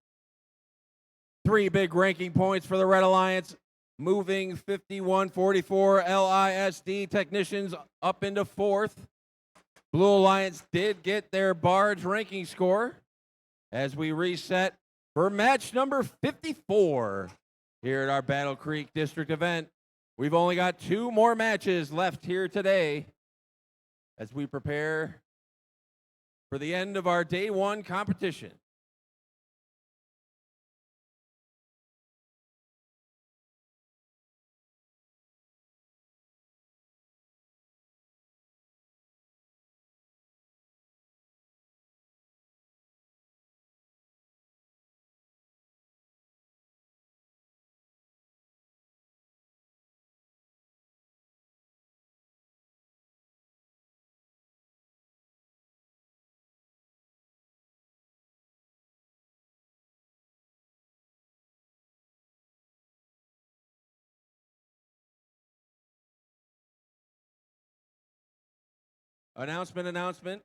3 big ranking points for the Red Alliance, moving 5144 LISD Technicians up into 4th. Blue Alliance did get their Barge ranking score as we reset for match number 54 here at our Battle Creek District event. We've only got 2 more matches left here today as we prepare for the end of our day 1 competition. Announcement.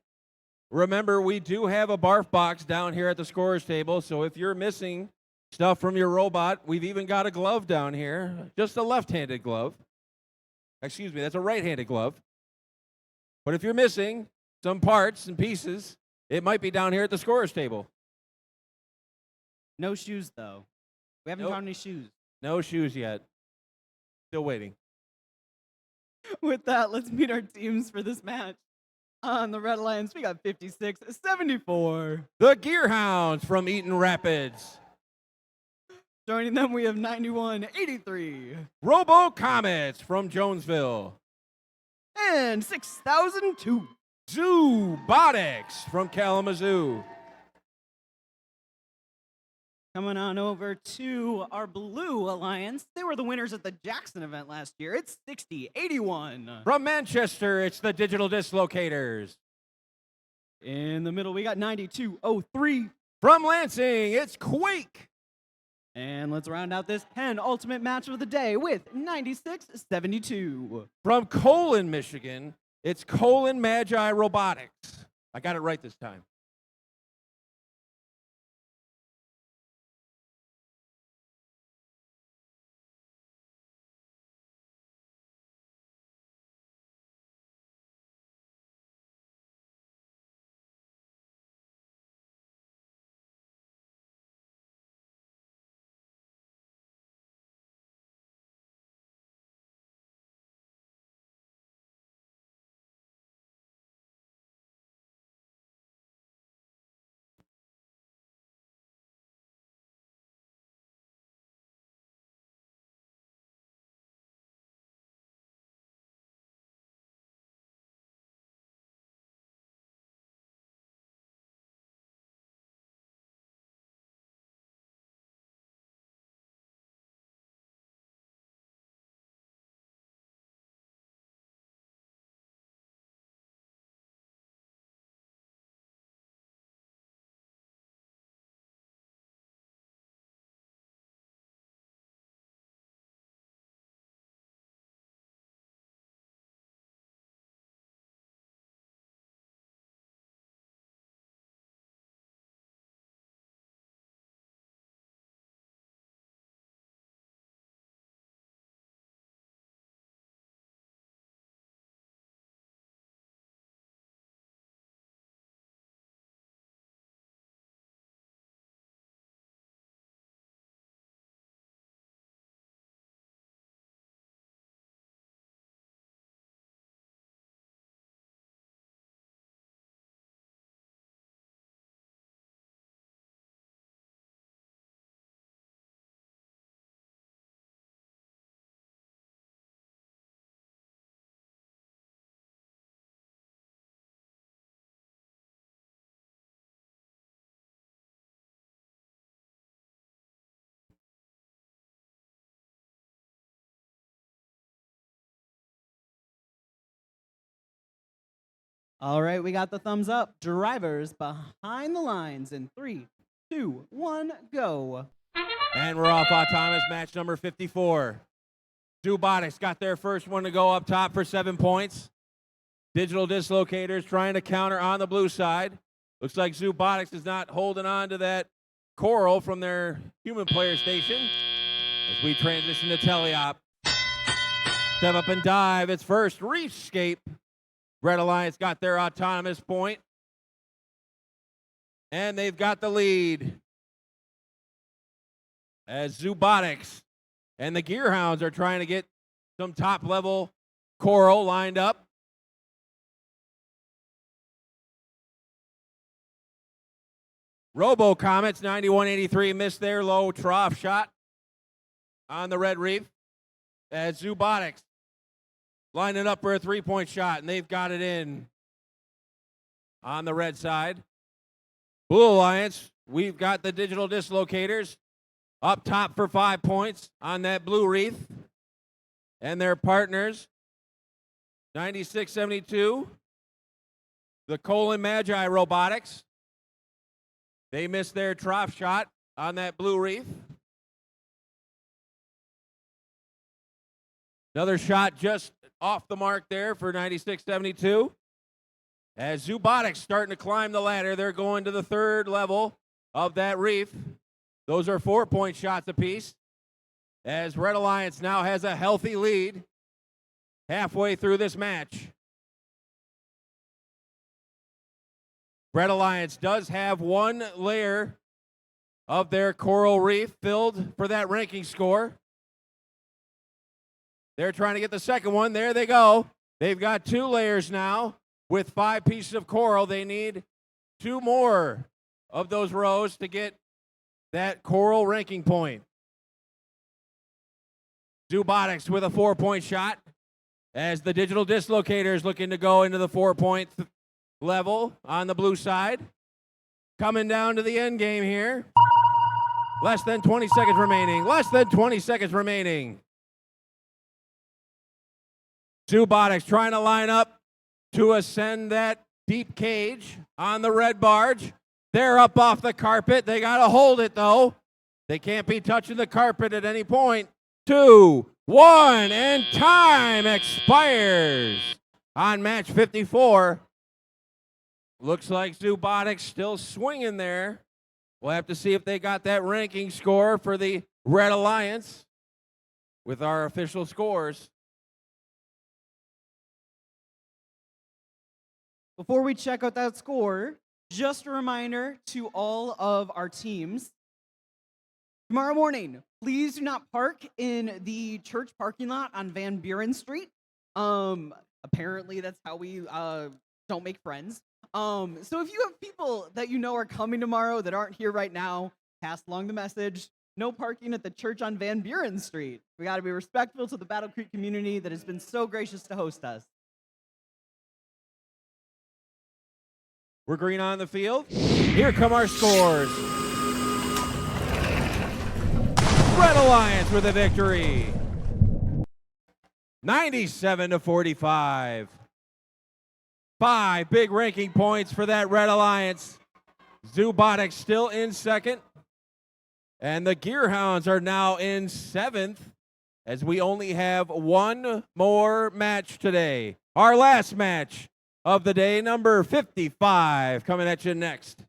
Remember, we do have a barf box down here at the scorer's table, so if you're missing stuff from your robot, we've even got a glove down here, just a left-handed glove. Excuse me, that's a right-handed glove. But if you're missing some parts and pieces, it might be down here at the scorer's table. No shoes, though. We haven't found any shoes. No shoes yet. Still waiting. With that, let's meet our teams for this match. On the Red Alliance, we got 56-74. The Gearhounds from Eaton Rapids. Joining them, we have 91-83. Robo Comets from Jonesville. And 6,002. Robotics from Kalamazoo. Coming on over to our Blue Alliance. They were the winners at the Jackson event last year. It's 60-81. From Manchester, it's the Digital Dislocators. In the middle, we got 92-03. From Lansing, it's Quake. And let's round out this penultimate match of the day with 96-72. From Colon, Michigan, it's Colon Magi Robotics. I got it right this time. All right, we got the thumbs up. Drivers behind the lines in 3, 2, 1, go. And we're off autonomous match number 54. Robotics got their first one to go up top for 7 points. Digital Dislocators trying to counter on the blue side. Looks like Robotics is not holding on to that coral from their human player station as we transition to teleop. Step up and dive. It's first Reefscape. Red Alliance got their autonomous point. And they've got the lead. As Robotics and the Gearhounds are trying to get some top-level coral lined up. Robo Comets 9183 missed their low trough shot on the Red Reef. As Robotics lining up for a three-point shot, and they've got it in on the red side. Blue Alliance, we've got the Digital Dislocators up top for 5 points on that blue reef. And their partners, 96-72, the Colon Magi Robotics. They missed their trough shot on that blue reef. Another shot just off the mark there for 96-72. As Robotics starting to climb the ladder, they're going to the third level of that reef. Those are 4-point shots apiece. As Red Alliance now has a healthy lead halfway through this match. Red Alliance does have one layer of their coral reef filled for that ranking score. They're trying to get the second one. There they go. They've got 2 layers now with 5 pieces of coral. They need 2 more of those rows to get that coral ranking point. Robotics with a 4-point shot as the digital dislocator is looking to go into the 4-point level on the blue side. Coming down to the end game here. Less than 20 seconds remaining. Less than 20 seconds remaining. Robotics trying to line up to ascend that deep cage on the red barge. They're up off the carpet. They got to hold it, though. They can't be touching the carpet at any point. 2, 1, and time expires on match 54. Looks like Robotics still swinging there. We'll have to see if they got that ranking score for the Red Alliance with our official scores. Before we check out that score, just a reminder to all of our teams. Tomorrow morning, please do not park in the church parking lot on Van Buren Street. Apparently, that's how we don't make friends. So if you have people that you know are coming tomorrow that aren't here right now, pass along the message. No parking at the church on Van Buren Street. We got to be respectful to the Battle Creek community that has been so gracious to host us. We're green on the field. Here come our scores. Red Alliance with a victory. 97-45. 5 big ranking points for that Red Alliance. Robotics still in second. And the Gearhounds are now in 7th as we only have 1 more match today. Our last match of the day, number 55, coming at you next.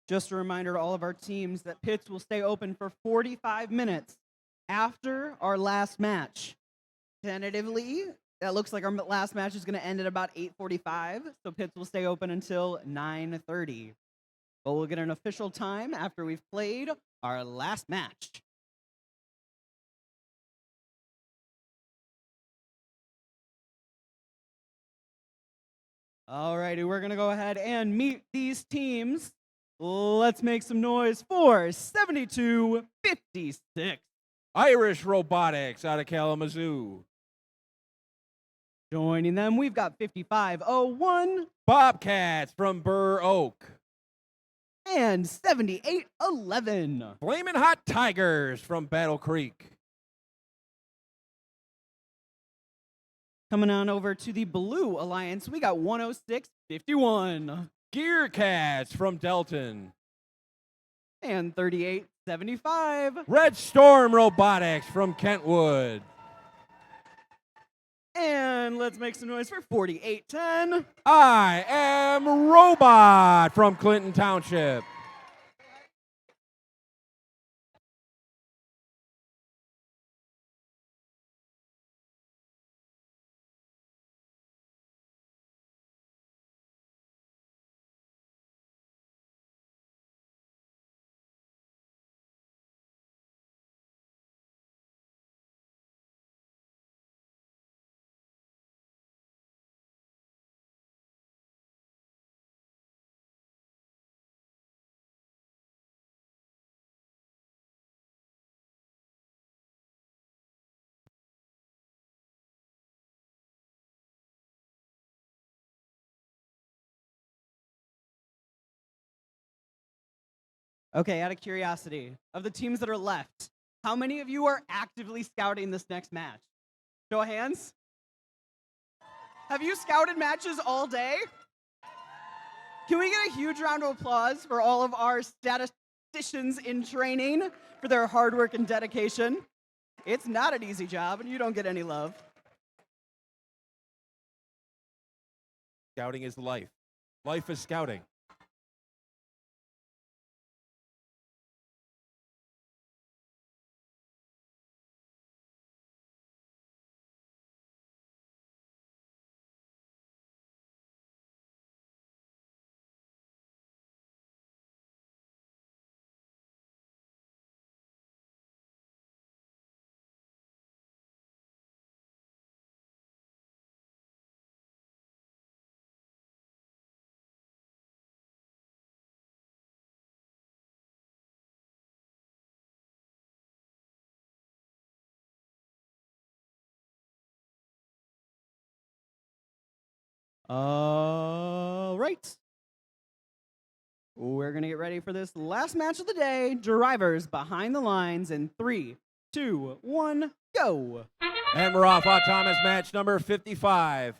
Just a reminder to all of our teams that pits will stay open for 45 minutes after our last match. Tentatively, that looks like our last match is going to end at about 8:45, so pits will stay open until 9:30. But we'll get an official time after we've played our last match. Alrighty, we're going to go ahead and meet these teams. Let's make some noise for 72-56. Irish Robotics out of Kalamazoo. Joining them, we've got 55-01. Bobcats from Burr Oak. And 78-11. Flamin' Hot Tigers from Battle Creek. Coming on over to the Blue Alliance, we got 106-51. Gear Cats from Delton. And 38-75. Red Storm Robotics from Kentwood. And let's make some noise for 48-10. I Am Robot from Clinton Township. Okay, out of curiosity, of the teams that are left, how many of you are actively scouting this next match? Show of hands. Have you scouted matches all day? Can we get a huge round of applause for all of our statisticians in training for their hard work and dedication? It's not an easy job, and you don't get any love. Scouting is life. Life is scouting. All right. We're going to get ready for this last match of the day. Drivers behind the lines in 3, 2, 1, go. And we're off autonomous match number 55.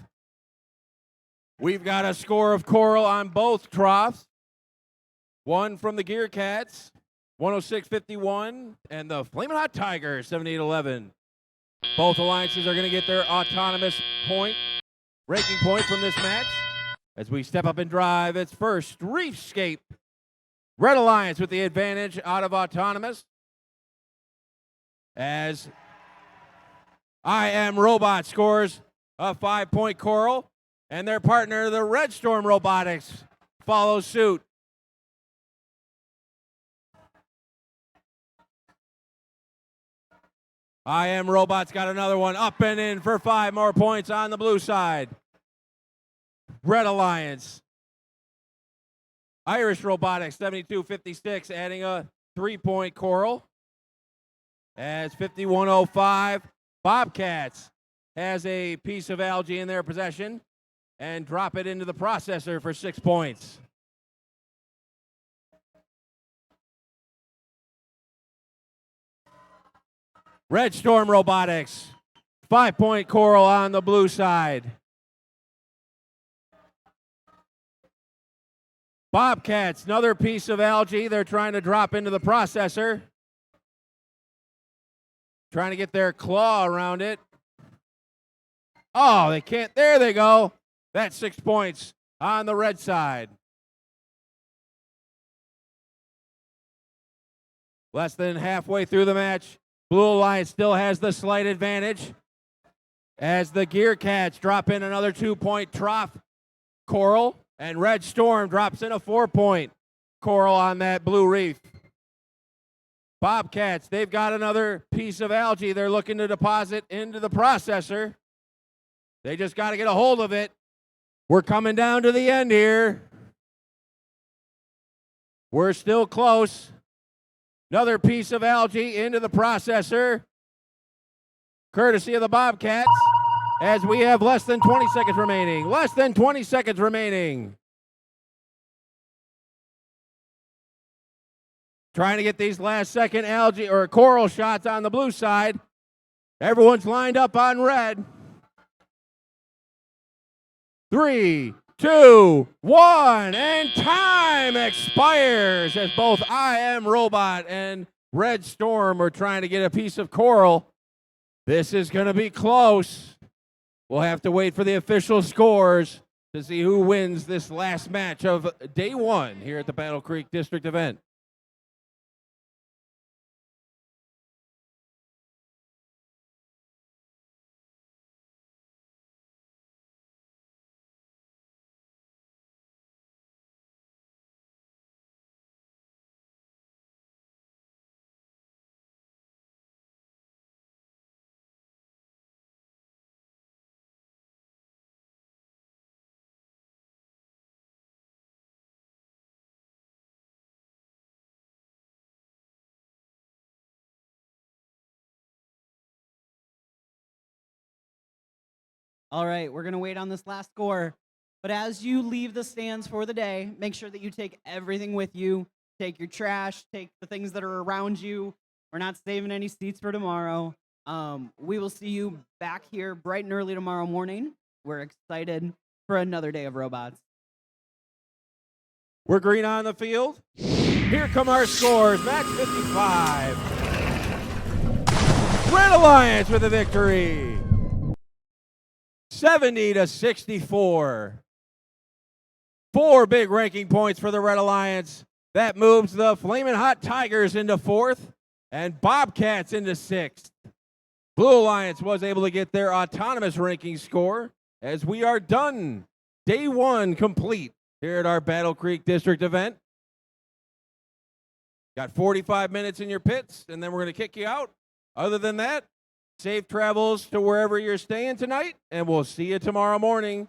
We've got a score of Coral on both troughs. One from the Gear Cats, 106.51, and the Flamin' Hot Tigers, 78.11. Both alliances are going to get their autonomous ranking point from this match. As we step up and drive, it's first Reefscape. Red Alliance with the advantage out of autonomous. As I Am Robot scores a 5-point Coral, and their partner, the Red Storm Robotics, follows suit. I Am Robot's got another one up and in for 5 more points on the blue side. Red Alliance. Irish Robotics, 72.56, adding a 3-point Coral. As 51.05, Bobcats has a piece of algae in their possession and drop it into the processor for 6 points. Red Storm Robotics, 5-point Coral on the blue side. Bobcats, another piece of algae they're trying to drop into the processor. Trying to get their claw around it. Oh, they can't. There they go. That's 6 points on the red side. Less than halfway through the match. Blue Alliance still has the slight advantage as the Gear Cats drop in another 2-point trough Coral, and Red Storm drops in a 4-point Coral on that blue reef. Bobcats, they've got another piece of algae they're looking to deposit into the processor. They just got to get a hold of it. We're coming down to the end here. We're still close. Another piece of algae into the processor, courtesy of the Bobcats, as we have less than 20 seconds remaining. Less than 20 seconds remaining. Trying to get these last-second algae or Coral shots on the blue side. Everyone's lined up on red. 3, 2, 1, and time expires as both I Am Robot and Red Storm are trying to get a piece of Coral. This is going to be close. We'll have to wait for the official scores to see who wins this last match of day 1 here at the Battle Creek District event. All right, we're going to wait on this last score. But as you leave the stands for the day, make sure that you take everything with you. Take your trash, take the things that are around you. We're not saving any seats for tomorrow. We will see you back here bright and early tomorrow morning. We're excited for another day of robots. We're green on the field. Here come our scores. Match 55. Red Alliance with a victory. 70-64. 4 big ranking points for the Red Alliance. That moves the Flamin' Hot Tigers into 4th and Bobcats into 6th. Blue Alliance was able to get their autonomous ranking score as we are done. Day 1 complete here at our Battle Creek District event. Got 45 minutes in your pits, and then we're going to kick you out. Other than that, safe travels to wherever you're staying tonight, and we'll see you tomorrow morning